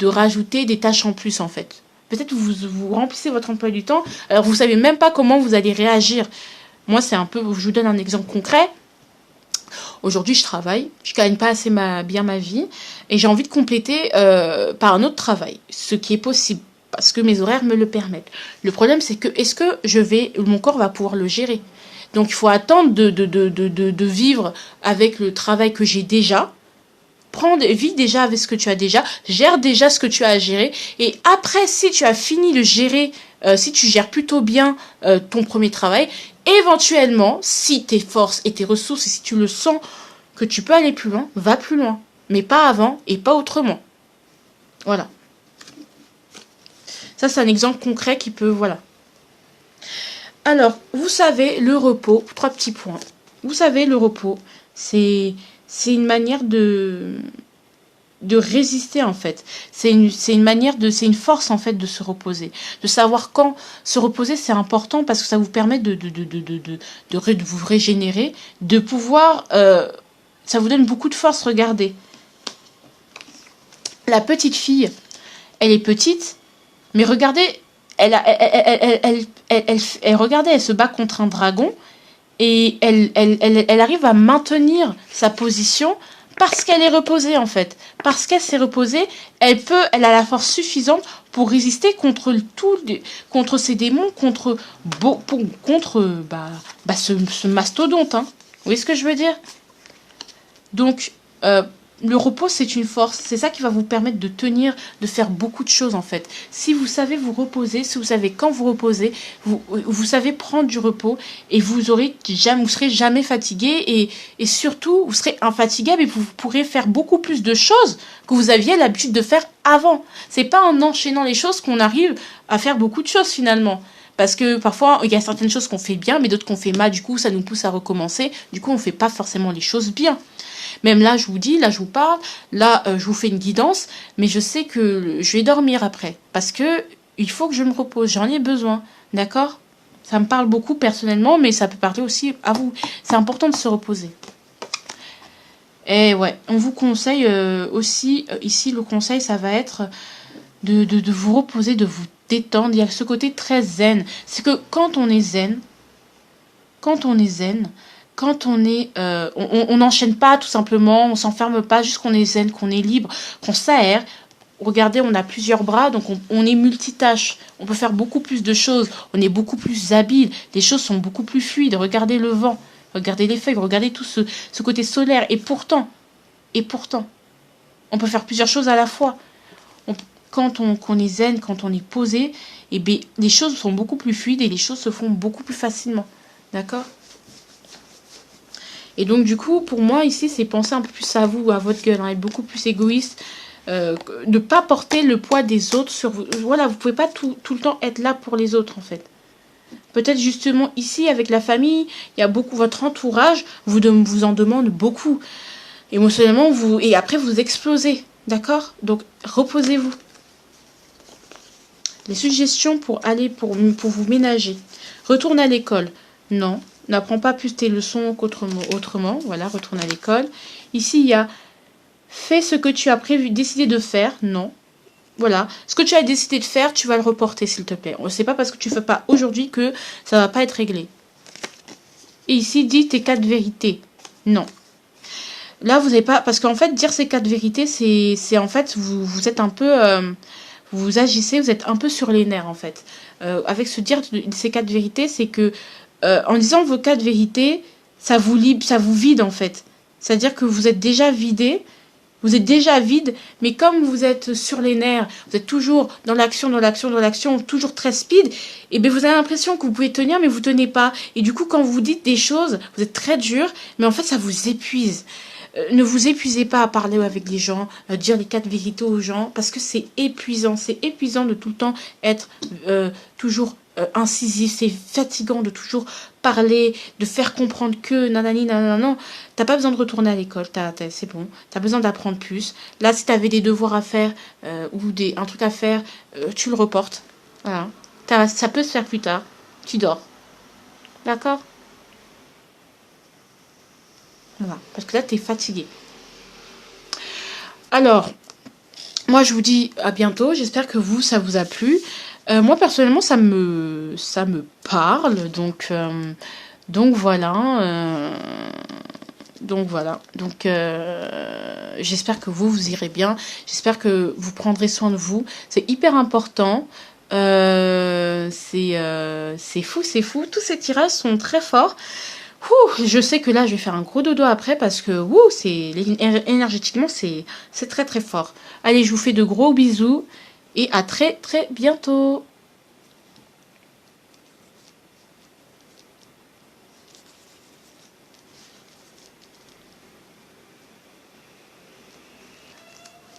rajouter des tâches en plus, en fait. Peut-être vous remplissez votre emploi du temps, alors vous savez même pas comment vous allez réagir. Moi, c'est un peu, je vous donne un exemple concret. Aujourd'hui, je travaille, je gagne pas assez bien ma vie et j'ai envie de compléter par un autre travail, ce qui est possible parce que mes horaires me le permettent. Le problème, c'est que est-ce que mon corps va pouvoir le gérer? Donc, il faut attendre de vivre avec le travail que j'ai déjà. Vis déjà avec ce que tu as déjà, gère déjà ce que tu as à gérer et après, si tu as fini de gérer, si tu gères plutôt bien ton premier travail, éventuellement, si tes forces et tes ressources, et si tu le sens que tu peux aller plus loin, va plus loin. Mais pas avant et pas autrement. Voilà. Ça, c'est un exemple concret qui peut... Voilà. Alors, vous savez, le repos, 3 petits points. Vous savez, le repos, c'est une manière de résister, en fait. C'est une manière c'est une force, en fait, de se reposer. De savoir quand se reposer, c'est important parce que ça vous permet de vous régénérer, de pouvoir, ça vous donne beaucoup de force. Regardez. La petite fille, elle est petite, mais regardez, regardez, elle se bat contre un dragon et elle arrive à maintenir sa position parce qu'elle est reposée, en fait. Parce qu'elle s'est reposée, elle a la force suffisante pour résister contre ces démons, contre ce mastodonte. Hein. Vous voyez ce que je veux dire? Donc, le repos, c'est une force. C'est ça qui va vous permettre de tenir, de faire beaucoup de choses, en fait. Si vous savez vous reposer, si vous savez quand vous reposez, vous savez prendre du repos et vous serez jamais fatigué et surtout, vous serez infatigable et vous pourrez faire beaucoup plus de choses que vous aviez l'habitude de faire avant. C'est pas en enchaînant les choses qu'on arrive à faire beaucoup de choses, finalement. Parce que parfois, il y a certaines choses qu'on fait bien, mais d'autres qu'on fait mal. Du coup, ça nous pousse à recommencer. Du coup, on fait pas forcément les choses bien. Même là, je vous dis, là, je vous parle, là, je vous fais une guidance, mais je sais que je vais dormir après. Parce que il faut que je me repose, j'en ai besoin, d'accord? Ça me parle beaucoup personnellement, mais ça peut parler aussi à vous. C'est important de se reposer. Et ouais, on vous conseille aussi, ici, le conseil, ça va être de vous reposer, de vous détendre. Il y a ce côté très zen. C'est que quand on est zen, quand on est, on n'enchaîne pas tout simplement, on s'enferme pas, juste qu'on est zen, qu'on est libre, qu'on s'aère. Regardez, on a plusieurs bras, donc on est multitâche. On peut faire beaucoup plus de choses. On est beaucoup plus habile. Les choses sont beaucoup plus fluides. Regardez le vent, regardez les feuilles, regardez tout ce côté solaire. Et pourtant, on peut faire plusieurs choses à la fois. Quand on est zen, quand on est posé, eh bien, les choses sont beaucoup plus fluides et les choses se font beaucoup plus facilement. D'accord ? Et donc, du coup, pour moi, ici, c'est penser un peu plus à vous, à votre gueule, hein, être beaucoup plus égoïste, ne pas porter le poids des autres sur vous. Voilà, vous pouvez pas tout le temps être là pour les autres, en fait. Peut-être justement ici avec la famille, il y a beaucoup, votre entourage vous en demande beaucoup. Émotionnellement, et après vous explosez. D'accord? Donc reposez-vous. Les suggestions pour pour vous ménager. Retourne à l'école. Non. N'apprends pas plus tes leçons qu'autrement. Voilà, retourne à l'école. Ici, il y a fais ce que tu as décidé de faire. Non. Voilà. Ce que tu as décidé de faire, tu vas le reporter, s'il te plaît. C'est pas parce que tu ne fais pas aujourd'hui que ça va pas être réglé. Et ici, dis tes 4 vérités. Non. Là, vous n'avez pas... Parce qu'en fait, dire ces 4 vérités, c'est en fait, vous êtes un peu... vous agissez, vous êtes un peu sur les nerfs, en fait. Avec ces 4 vérités, c'est que en disant vos 4 vérités, ça vous vide, en fait. C'est-à-dire que vous êtes déjà vidé. Vous êtes déjà vide, mais comme vous êtes sur les nerfs, vous êtes toujours dans l'action, toujours très speed, et bien vous avez l'impression que vous pouvez tenir, mais vous tenez pas. Et du coup, quand vous dites des choses, vous êtes très dur, mais en fait, ça vous épuise. Ne vous épuisez pas à parler avec les gens, dire les 4 vérités aux gens, parce que c'est épuisant. C'est épuisant de tout le temps être toujours incisif. C'est fatigant de toujours parler, de faire comprendre que nanani, nanana. T'as pas besoin de retourner à l'école, c'est bon. T'as besoin d'apprendre plus. Là, si t'avais des devoirs à faire ou un truc à faire, tu le reportes. Voilà. Ça peut se faire plus tard. Tu dors. D'accord? Voilà. Parce que là, t'es fatigué. Alors, moi, je vous dis à bientôt. J'espère que ça vous a plu. Moi, personnellement, ça me parle. Donc voilà. Donc voilà. Donc j'espère que vous irez bien. J'espère que vous prendrez soin de vous. C'est hyper important. C'est fou. Tous ces tirages sont très forts. Je sais que là, je vais faire un gros dodo après parce que énergétiquement, c'est très très fort. Allez, je vous fais de gros bisous et à très très bientôt.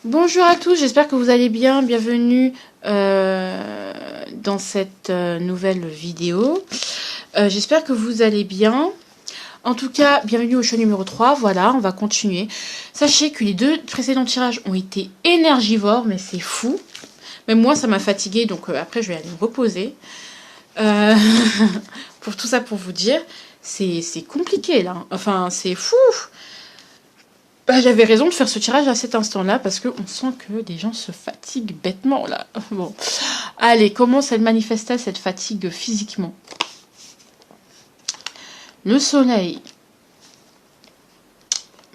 Bonjour à tous, j'espère que vous allez bien. Bienvenue dans cette nouvelle vidéo. J'espère que vous allez bien. En tout cas, bienvenue au show numéro 3. Voilà, on va continuer. Sachez que les 2 précédents tirages ont été énergivores, mais c'est fou. Même moi, ça m'a fatiguée, donc après, je vais aller me reposer. Pour tout ça, pour vous dire, c'est compliqué, là. Enfin, c'est fou. J'avais raison de faire ce tirage à cet instant-là, parce qu'on sent que les gens se fatiguent bêtement, là. Bon. Allez, comment ça manifeste cette fatigue physiquement ? Le soleil.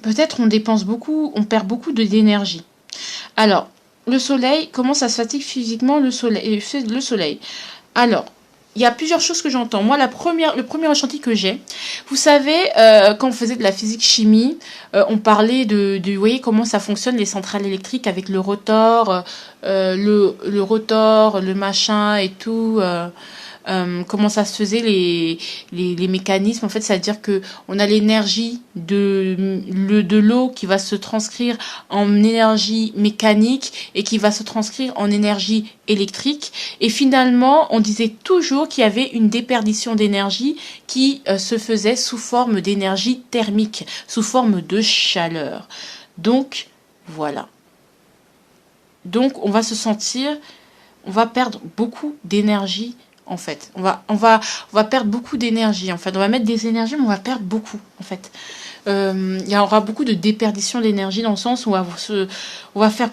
Peut-être on perd beaucoup d'énergie. Alors, le soleil, comment ça se fatigue physiquement le soleil. Alors, il y a plusieurs choses que j'entends. Moi, le premier ressenti que j'ai, vous savez, quand on faisait de la physique-chimie, on parlait vous voyez comment ça fonctionne, les centrales électriques avec le rotor, le rotor, le machin et tout... comment ça se faisait les mécanismes en fait, c'est-à-dire que on a l'énergie de l'eau qui va se transcrire en énergie mécanique et qui va se transcrire en énergie électrique, et finalement on disait toujours qu'il y avait une déperdition d'énergie qui se faisait sous forme d'énergie thermique, sous forme de chaleur. Donc voilà, donc on va perdre beaucoup d'énergie. En fait, on va perdre beaucoup d'énergie. En fait, on va mettre des énergies, mais on va perdre beaucoup. En fait, il y aura beaucoup de déperdition d'énergie dans le sens où on va faire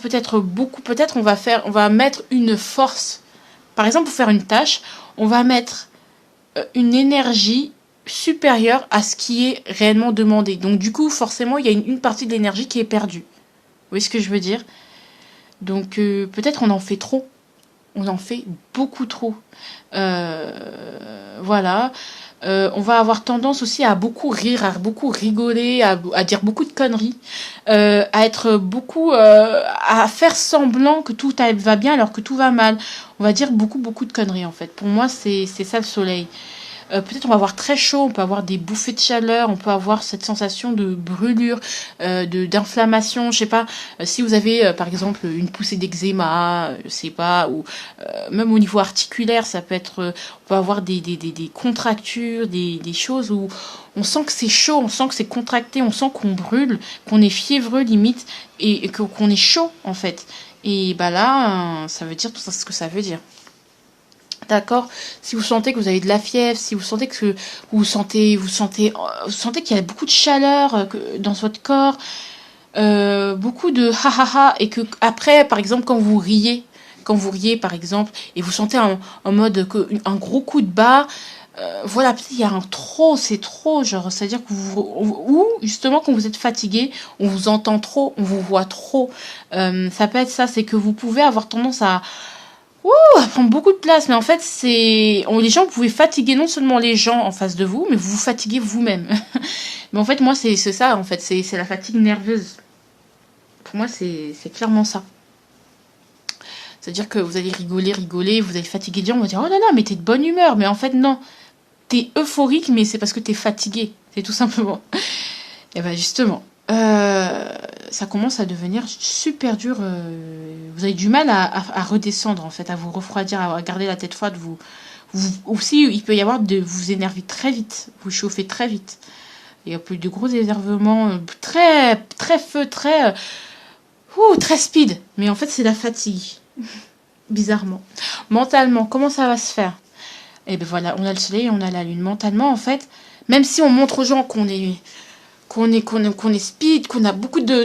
on va mettre une force. Par exemple, pour faire une tâche, on va mettre une énergie supérieure à ce qui est réellement demandé. Donc, du coup, forcément, il y a une partie de l'énergie qui est perdue. Vous voyez ce que je veux dire ? Donc, peut-être on en fait trop. On en fait beaucoup trop. Voilà. On va avoir tendance aussi à beaucoup rire, à beaucoup rigoler, à dire beaucoup de conneries, à être beaucoup, à faire semblant que tout va bien alors que tout va mal. On va dire beaucoup de conneries en fait. Pour moi, c'est ça le soleil. peut-être on va avoir très chaud, on peut avoir des bouffées de chaleur, on peut avoir cette sensation de brûlure, d'inflammation, je sais pas, si vous avez par exemple une poussée d'eczéma, je sais pas, ou même au niveau articulaire, ça peut être, on peut avoir des contractures, des choses où on sent que c'est chaud, on sent que c'est contracté, on sent qu'on brûle, qu'on est fiévreux limite, et qu'on est chaud en fait. Et bah là, ça veut dire tout ça, ce que ça veut dire. D'accord. Si vous sentez que vous avez de la fièvre, si vous sentez que vous sentez qu'il y a beaucoup de chaleur dans votre corps, beaucoup de ha ha ha, et que après, par exemple, quand vous riez, par exemple, et vous sentez en mode un gros coup de barre, voilà, il y a un trop, c'est trop, genre, c'est-à-dire que ou justement quand vous êtes fatigué, on vous entend trop, on vous voit trop. Ça peut être ça, c'est que vous pouvez avoir tendance à prendre beaucoup de place, mais en fait, les gens, vous pouvez fatiguer non seulement les gens en face de vous, mais vous vous fatiguez vous-même. Mais en fait, moi, c'est ça, en fait, c'est la fatigue nerveuse. Pour moi, c'est clairement ça. C'est-à-dire que vous allez rigoler, vous allez fatiguer les gens, on va dire, oh là là, mais t'es de bonne humeur. Mais en fait, non. T'es euphorique, mais c'est parce que t'es fatigué. C'est tout simplement. Et ben justement, ça commence à devenir super dur. Vous avez du mal à redescendre, en fait, à vous refroidir, à garder la tête froide. Aussi, il peut y avoir de vous énerver très vite, vous chauffer très vite. Il y a plus de gros énervements, très, très feu, très speed. Mais en fait, c'est la fatigue. Bizarrement. Mentalement, comment ça va se faire? Et ben voilà, on a le soleil, on a la lune. Mentalement, en fait, même si on montre aux gens qu'on est speed, qu'on a beaucoup qu'on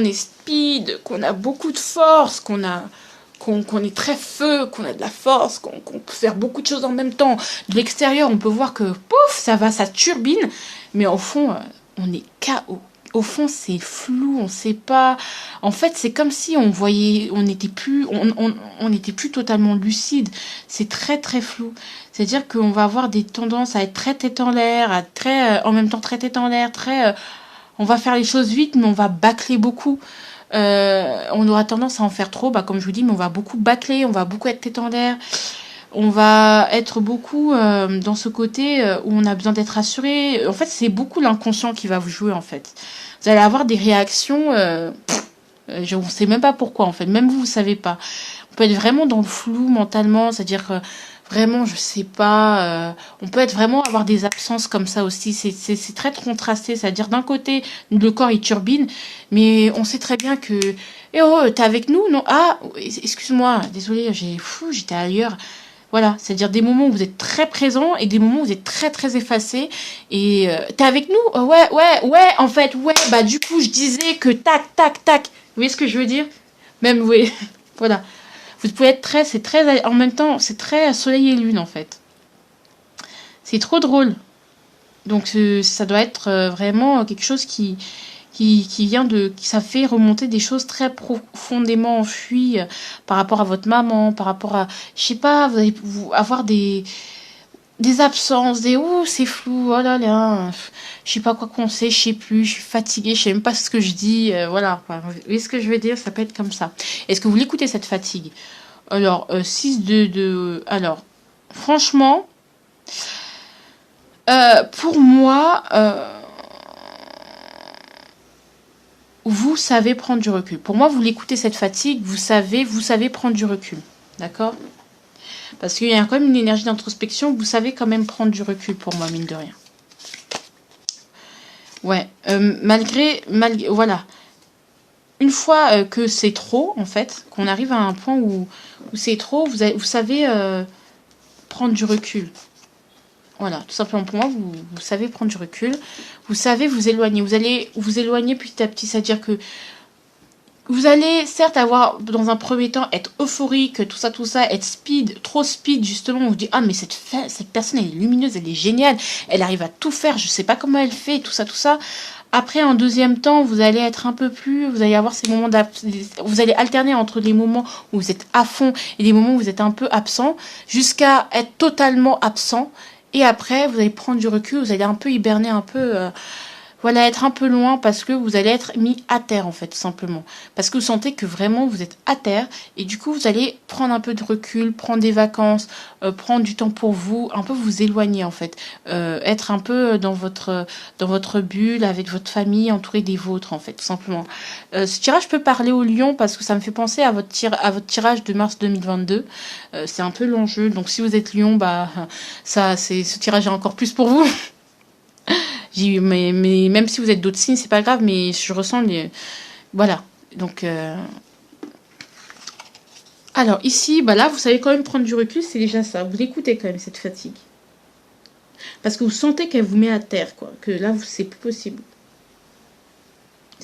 est speed, qu'on a beaucoup de force, qu'on est très feu, qu'on a de la force, qu'on peut faire beaucoup de choses en même temps. De l'extérieur, on peut voir que pouf, ça turbine, mais au fond, on est KO. Au fond, c'est flou, on sait pas. En fait, c'est comme si on voyait, on n'était plus totalement lucide. C'est très très flou. C'est-à-dire qu'on va avoir des tendances à être très tête en l'air, en même temps très tête en l'air, on va faire les choses vite, mais on va bâcler beaucoup. On aura tendance à en faire trop, comme je vous dis, mais on va beaucoup bâcler, on va beaucoup être tête en l'air. On va être beaucoup dans ce côté où on a besoin d'être rassuré. En fait, c'est beaucoup l'inconscient qui va vous jouer, en fait. Vous allez avoir des réactions, on ne sait même pas pourquoi, en fait. Même vous ne savez pas. On peut être vraiment dans le flou mentalement, c'est-à-dire vraiment, je sais pas. On peut être vraiment avoir des absences comme ça aussi. C'est très contrasté, c'est-à-dire d'un côté, le corps, il turbine, mais on sait très bien que... Eh oh, t'es avec nous? Non? Ah, excuse-moi, désolé, j'étais ailleurs. Voilà, c'est-à-dire des moments où vous êtes très présent et des moments où vous êtes très très effacé. Et t'es avec nous? Ouais, en fait, ouais, bah du coup je disais que tac, tac, tac. Vous voyez ce que je veux dire? Même, oui, voilà. Vous pouvez être en même temps, c'est très soleil et lune en fait. C'est trop drôle. Donc ça doit être vraiment quelque chose qui ça fait remonter des choses très profondément enfuies par rapport à votre maman, par rapport à, je sais pas, vous allez avoir des absences, c'est flou, oh là là, je sais pas quoi qu'on sait, je sais plus, je suis fatiguée, je sais même pas ce que je dis, voilà. Vous voyez ce que je veux dire? Ça peut être comme ça. Est-ce que vous l'écoutez cette fatigue? Alors, 6 alors, franchement, pour moi, vous savez prendre du recul. Pour moi, vous l'écoutez cette fatigue, vous savez prendre du recul. D'accord? Parce qu'il y a quand même une énergie d'introspection, vous savez quand même prendre du recul pour moi, mine de rien. Ouais, malgré, voilà. Une fois que c'est trop, en fait, qu'on arrive à un point où c'est trop, vous savez prendre du recul. Voilà, tout simplement pour moi, vous savez prendre du recul, vous savez vous éloigner, vous allez vous éloigner petit à petit, c'est-à-dire que vous allez certes avoir, dans un premier temps, être euphorique, tout ça, être trop speed, justement, on vous dit, ah mais cette personne elle est lumineuse, elle est géniale, elle arrive à tout faire, je sais pas comment elle fait, tout ça. Après, en deuxième temps, vous allez être un peu plus, vous allez avoir ces moments vous allez alterner entre les moments où vous êtes à fond et les moments où vous êtes un peu absent, jusqu'à être totalement absent. Et après, vous allez prendre du recul, vous allez un peu hiberner, un peu, Voilà, être un peu loin parce que vous allez être mis à terre en fait, tout simplement. Parce que vous sentez que vraiment vous êtes à terre et du coup vous allez prendre un peu de recul, prendre des vacances, prendre du temps pour vous, un peu vous éloigner en fait. Être un peu dans votre bulle, avec votre famille, entouré des vôtres en fait, tout simplement. Ce tirage peut parler au lion parce que ça me fait penser à votre tirage de mars 2022. C'est un peu l'enjeu, donc si vous êtes lion, bah ce tirage est encore plus pour vous. Mais même si vous êtes d'autres signes, c'est pas grave, mais je ressens les... Voilà. Donc, alors, ici, bah là, vous savez quand même prendre du recul, c'est déjà ça. Vous écoutez quand même cette fatigue. Parce que vous sentez qu'elle vous met à terre, quoi. Que là, c'est plus possible.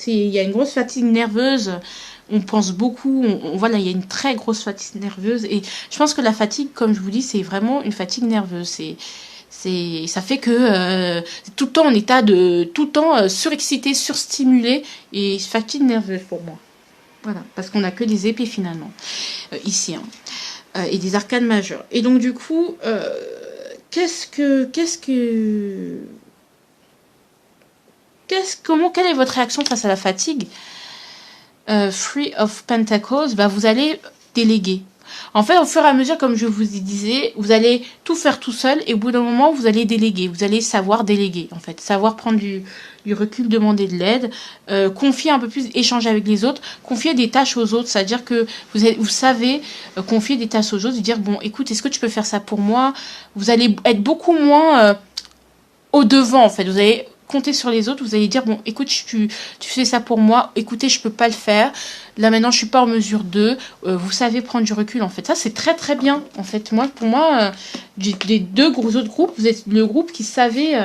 Il y a une grosse fatigue nerveuse. On pense beaucoup. Voilà, il y a une très grosse fatigue nerveuse. Et je pense que la fatigue, comme je vous dis, c'est vraiment une fatigue nerveuse. Ça fait que tout le temps en état de tout le temps surexcité, surstimulé et fatigue nerveuse pour moi. Voilà, parce qu'on n'a que des épées finalement ici et des arcanes majeures. Et donc du coup, quelle est votre réaction face à la fatigue? Three of Pentacles, bah vous allez déléguer. En fait, au fur et à mesure, comme je vous disais, vous allez tout faire tout seul et au bout d'un moment, vous allez déléguer. Vous allez savoir déléguer, en fait. Savoir prendre du recul, demander de l'aide, confier un peu plus, échanger avec les autres, confier des tâches aux autres. C'est-à-dire que vous savez confier des tâches aux autres, dire, bon, écoute, est-ce que tu peux faire ça pour moi? Vous allez être beaucoup moins au devant, en fait. Vous allez compter sur les autres, vous allez dire, bon, écoute, tu fais ça pour moi, écoutez, je peux pas le faire, là maintenant je suis pas en mesure de, vous savez prendre du recul, en fait, ça c'est très très bien, en fait, pour moi, des deux autres groupes, vous êtes le groupe qui savait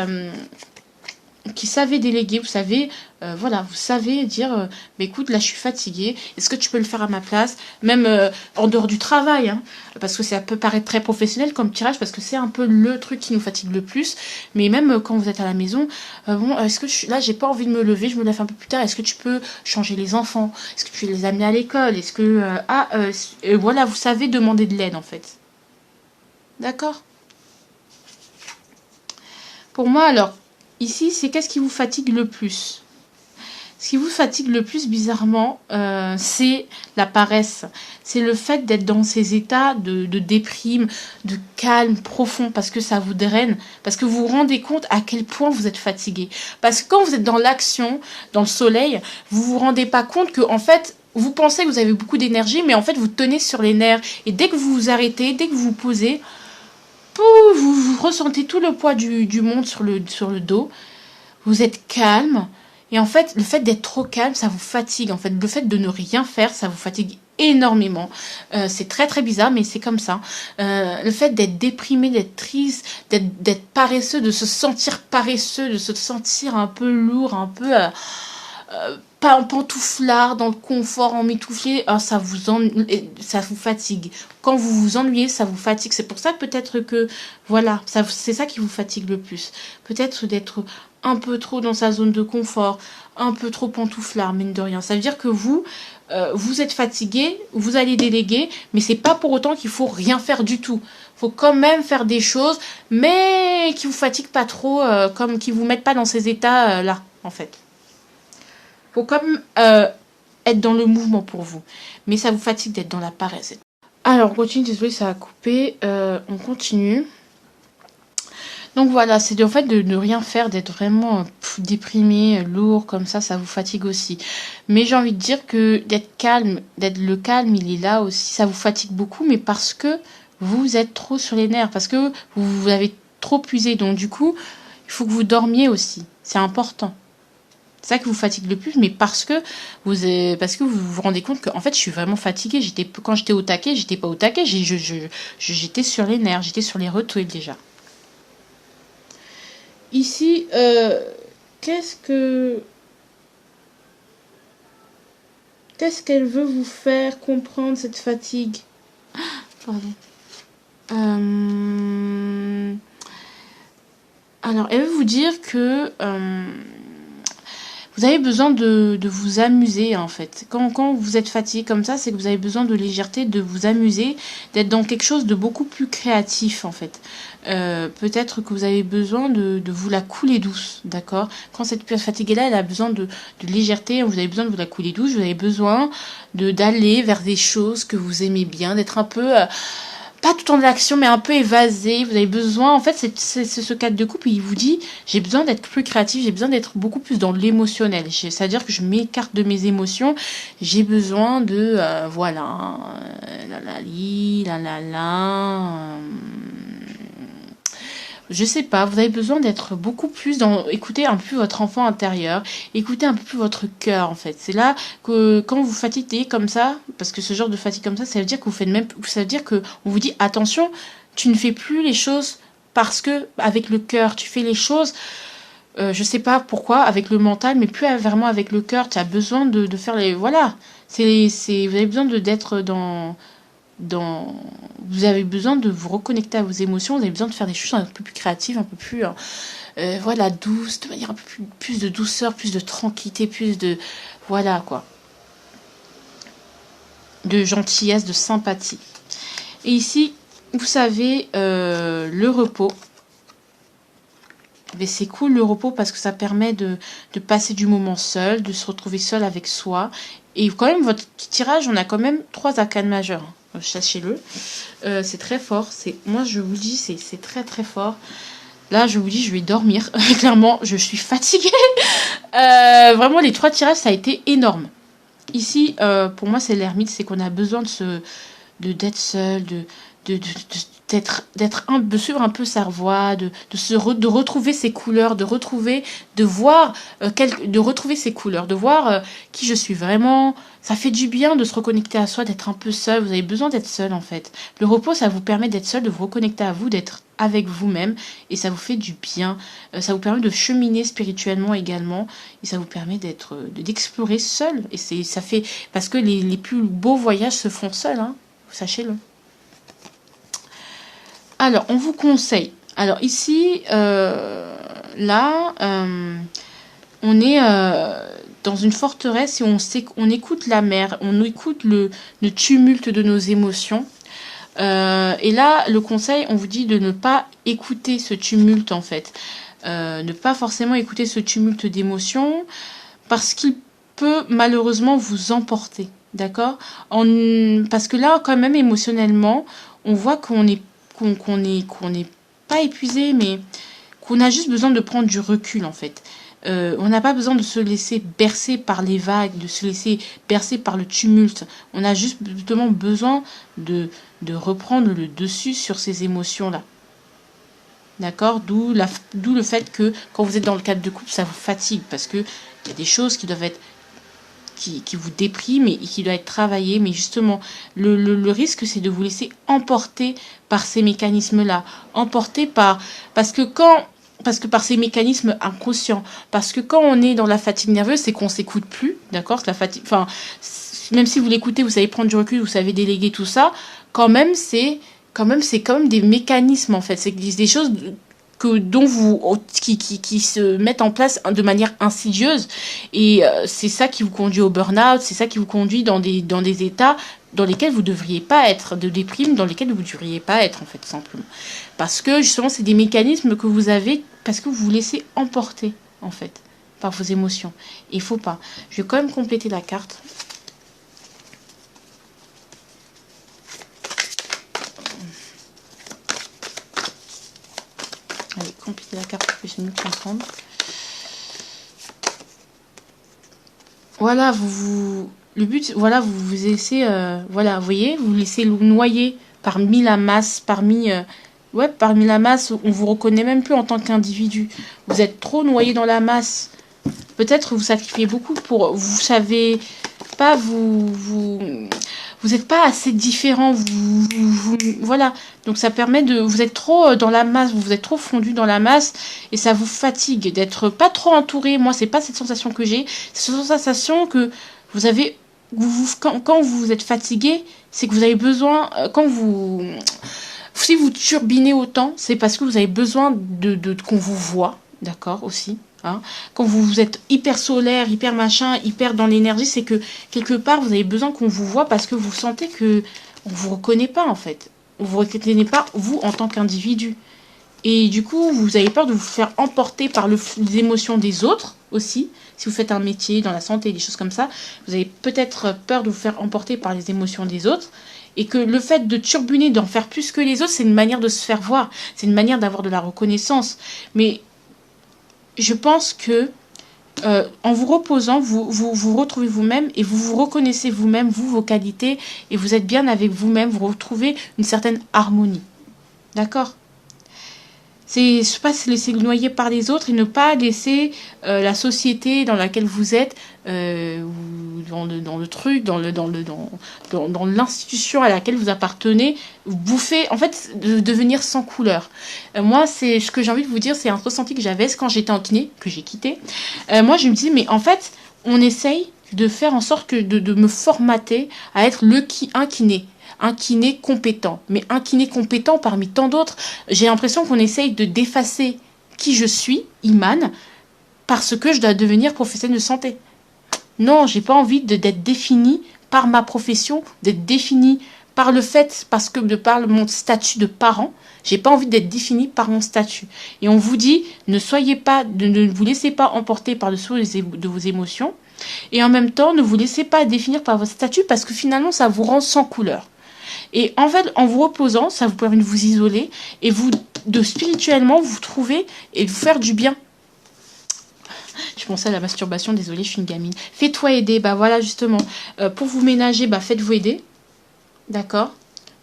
déléguer, vous savez, voilà, vous savez dire, bah, écoute, là je suis fatiguée, est-ce que tu peux le faire à ma place, même en dehors du travail, hein, parce que ça peut paraître très professionnel comme tirage, parce que c'est un peu le truc qui nous fatigue le plus, mais même quand vous êtes à la maison, bon, est-ce que là j'ai pas envie de me lever, je me lève un peu plus tard, est-ce que tu peux changer les enfants, est-ce que tu peux les amener à l'école, est-ce que, voilà, vous savez demander de l'aide en fait. D'accord? Pour moi, alors, ici, c'est qu'est-ce qui vous fatigue le plus? Ce qui vous fatigue le plus, bizarrement, c'est la paresse. C'est le fait d'être dans ces états de déprime, de calme profond, parce que ça vous draine, parce que vous vous rendez compte à quel point vous êtes fatigué. Parce que quand vous êtes dans l'action, dans le soleil, vous vous rendez pas compte que, en fait, vous pensez que vous avez beaucoup d'énergie, mais en fait, vous tenez sur les nerfs. Et dès que vous vous arrêtez, dès que vous vous posez, vous ressentez tout le poids du monde sur le dos. Vous êtes calme. Et en fait, le fait d'être trop calme, ça vous fatigue. En fait, le fait de ne rien faire, ça vous fatigue énormément. C'est très très bizarre, mais c'est comme ça. Le fait d'être déprimé, d'être triste, d'être paresseux, de se sentir paresseux, de se sentir un peu lourd, un peu pas en pantouflard, dans le confort, en mitouflier, ça vous fatigue. Quand vous vous ennuyez, ça vous fatigue. C'est pour ça peut-être que, voilà, c'est ça qui vous fatigue le plus. Peut-être d'être un peu trop dans sa zone de confort, un peu trop pantouflard, mine de rien. Ça veut dire que vous êtes fatigué, vous allez déléguer, mais c'est pas pour autant qu'il faut rien faire du tout. Faut quand même faire des choses, mais qui vous fatiguent pas trop, comme qui vous mettent pas dans ces états-là, en fait. Faut comme être dans le mouvement pour vous. Mais ça vous fatigue d'être dans la paresse. Alors, on continue. Désolé, ça a coupé. On continue. Donc voilà, c'est en fait de ne rien faire, d'être vraiment déprimé, lourd, comme ça vous fatigue aussi. Mais j'ai envie de dire que d'être le calme, il est là aussi. Ça vous fatigue beaucoup, mais parce que vous êtes trop sur les nerfs, parce que vous avez trop puisé. Donc du coup, il faut que vous dormiez aussi. C'est important. C'est ça qui vous fatigue le plus, mais parce que vous vous rendez compte que en fait je suis vraiment fatiguée. Quand j'étais au taquet, j'étais pas au taquet, j'étais sur les nerfs, j'étais sur les retours déjà. Ici, qu'est-ce qu'elle veut vous faire comprendre, cette fatigue? Pardon. Alors, elle veut vous dire que vous avez besoin de vous amuser, en fait. Quand vous êtes fatigué comme ça, c'est que vous avez besoin de légèreté, de vous amuser, d'être dans quelque chose de beaucoup plus créatif, en fait. peut-être que vous avez besoin de vous la couler douce, d'accord? Quand cette personne fatiguée-là, elle a besoin de légèreté, vous avez besoin de vous la couler douce, vous avez besoin d'aller vers des choses que vous aimez bien, d'être un peu... pas tout en action, mais un peu évasé. Vous avez besoin, en fait, c'est ce cadre de couple, il vous dit, j'ai besoin d'être plus créatif, j'ai besoin d'être beaucoup plus dans l'émotionnel. C'est-à-dire que je m'écarte de mes émotions, j'ai besoin de, voilà, je sais pas, vous avez besoin d'être beaucoup plus dans, écoutez un peu plus votre enfant intérieur, écoutez un peu plus votre cœur, en fait. C'est là que, quand vous fatiguez comme ça, parce que ce genre de fatigue comme ça veut dire que vous faites même, ça veut dire que on vous dit, attention, tu ne fais plus les choses parce que, avec le cœur, tu fais les choses, je sais pas pourquoi, avec le mental, mais plus vraiment avec le cœur, tu as besoin de faire les, voilà. Vous avez besoin d'être vous avez besoin de vous reconnecter à vos émotions, vous avez besoin de faire des choses un peu plus créatives, un peu plus voilà, douces, de manière un peu plus de douceur, plus de tranquillité, plus de, voilà quoi, de gentillesse, de sympathie. Et ici, vous savez, le repos. Mais c'est cool le repos parce que ça permet de passer du moment seul, de se retrouver seul avec soi. Et quand même, votre tirage, on a quand même 3 arcanes majeures. Sachez-le. C'est très fort. Moi, je vous dis, c'est très très fort. Là, je vous dis, je vais dormir. Clairement, je suis fatiguée. Vraiment, les 3 tirages, ça a été énorme. Ici, pour moi, c'est l'ermite. C'est qu'on a besoin d'être seul, de suivre un peu sa voie, de retrouver ses couleurs, de voir de retrouver ses couleurs, de voir qui je suis vraiment. Ça fait du bien de se reconnecter à soi, d'être un peu seul. Vous avez besoin d'être seul en fait. Le repos, ça vous permet d'être seul, de vous reconnecter à vous, d'être avec vous-même, et ça vous fait du bien. Ça vous permet de cheminer spirituellement également, et ça vous permet d'explorer seul. Et ça fait parce que les plus beaux voyages se font seuls, hein, sachez-le. Alors, on vous conseille. Alors ici, là, on est dans une forteresse et on écoute la mer, on écoute le tumulte de nos émotions. Et là, le conseil, on vous dit de ne pas écouter ce tumulte en fait. Ne pas forcément écouter ce tumulte d'émotions parce qu'il peut malheureusement vous emporter. D'accord? Parce que là, quand même, émotionnellement, on voit qu'on n'est pas épuisé, mais qu'on a juste besoin de prendre du recul en fait. On n'a pas besoin de se laisser bercer par les vagues, de se laisser bercer par le tumulte. On a juste justement besoin de reprendre le dessus sur ces émotions-là. D'accord? D'où le fait que quand vous êtes dans le cadre de couple, ça vous fatigue parce que il y a des choses qui doivent être qui vous déprime et qui doit être travaillé. Mais justement, le risque, c'est de vous laisser emporter par ces mécanismes-là. Parce que par ces mécanismes inconscients. Parce que quand on est dans la fatigue nerveuse, c'est qu'on s'écoute plus. D'accord? La fatigue, enfin, même si vous l'écoutez, vous savez prendre du recul, vous savez déléguer tout ça, quand même, c'est des mécanismes, en fait. C'est des choses qui se mettent en place de manière insidieuse, et c'est ça qui vous conduit au burn-out, c'est ça qui vous conduit dans des états dans lesquels vous ne devriez pas être, de déprime dans lesquels vous ne devriez pas être en fait, simplement parce que justement c'est des mécanismes que vous avez parce que vous vous laissez emporter en fait par vos émotions. Il faut pas. Je vais quand même compléter la carte. Allez, compléter la carte pour que je puisse mieux comprendre. Voilà, le but, voilà, vous laissez, voilà, vous voyez, vous laissez noyer parmi la masse, parmi la masse, on vous reconnaît même plus en tant qu'individu. Vous êtes trop noyé dans la masse. Peut-être vous sacrifiez beaucoup vous savez pas, vous n'êtes pas assez différent, voilà. Donc ça permet vous êtes trop dans la masse, vous êtes trop fondu dans la masse et ça vous fatigue d'être pas trop entouré. Moi, c'est pas cette sensation que j'ai, c'est cette sensation que vous avez, quand vous êtes fatigué, c'est que vous avez besoin, si vous turbinez autant, c'est parce que vous avez besoin qu'on vous voit, d'accord, aussi. Hein. Quand vous êtes hyper solaire, hyper machin, hyper dans l'énergie, c'est que quelque part vous avez besoin qu'on vous voit parce que vous sentez que on vous reconnaît pas en fait. On vous reconnaît pas vous en tant qu'individu. Et du coup, vous avez peur de vous faire emporter par les émotions des autres aussi. Si vous faites un métier dans la santé, des choses comme ça, vous avez peut-être peur de vous faire emporter par les émotions des autres. Et que le fait de turbuler, d'en faire plus que les autres, c'est une manière de se faire voir. C'est une manière d'avoir de la reconnaissance. Mais je pense que en vous reposant, vous retrouvez vous-même et vous vous reconnaissez vous-même, vous, vos qualités, et vous êtes bien avec vous-même, vous retrouvez une certaine harmonie. D'accord ? C'est ne pas se laisser noyer par les autres et ne pas laisser la société dans laquelle vous êtes, dans le truc, dans l'institution à laquelle vous appartenez, bouffer, en fait, de devenir sans couleur. Moi, c'est ce que j'ai envie de vous dire, c'est un ressenti que j'avais quand j'étais en kiné, que j'ai quitté. Moi, je me dis, mais en fait, on essaye de faire en sorte que de me formater à être un kiné. Un kiné compétent. Mais un kiné compétent parmi tant d'autres, j'ai l'impression qu'on essaye de d'effacer qui je suis, Iman, parce que je dois devenir professionnelle de santé. Non, j'ai pas envie d'être définie par ma profession, d'être définie par le fait, parce que de par mon statut de parent, j'ai pas envie d'être définie par mon statut. Et on vous dit, ne vous laissez pas emporter par-dessous de vos émotions, et en même temps, ne vous laissez pas définir par votre statut, parce que finalement, ça vous rend sans couleur. Et en fait, en vous reposant, ça vous permet de vous isoler et de spirituellement vous trouver et vous faire du bien. Je pensais à la masturbation, désolée, je suis une gamine. Fais-toi aider, bah voilà justement. Pour vous ménager, bah faites-vous aider. D'accord ?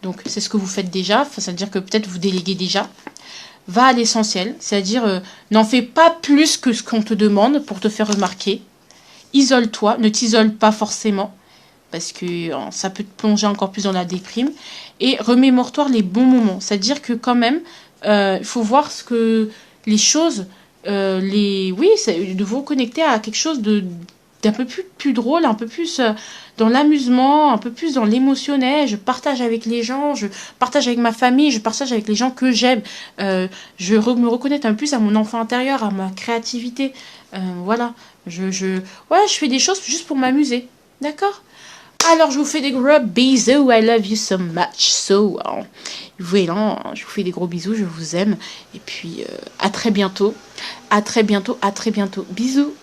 Donc c'est ce que vous faites déjà, c'est-à-dire que peut-être vous déléguez déjà. Va à l'essentiel, c'est-à-dire n'en fais pas plus que ce qu'on te demande pour te faire remarquer. Isole-toi, ne t'isole pas forcément, parce que ça peut te plonger encore plus dans la déprime. Et remémore-toi les bons moments. C'est-à-dire que quand même, il faut voir ce que les choses, c'est de vous connecter à quelque chose d'un peu plus drôle, un peu plus dans l'amusement, un peu plus dans l'émotionnel. Je partage avec les gens, je partage avec ma famille, je partage avec les gens que j'aime. Me reconnais un peu plus à mon enfant intérieur, à ma créativité. Voilà. Je fais des choses juste pour m'amuser. D'accord ? Alors, je vous fais des gros bisous. I love you so much. Voilà, je vous fais des gros bisous. Je vous aime. Et puis, à très bientôt. À très bientôt. Bisous.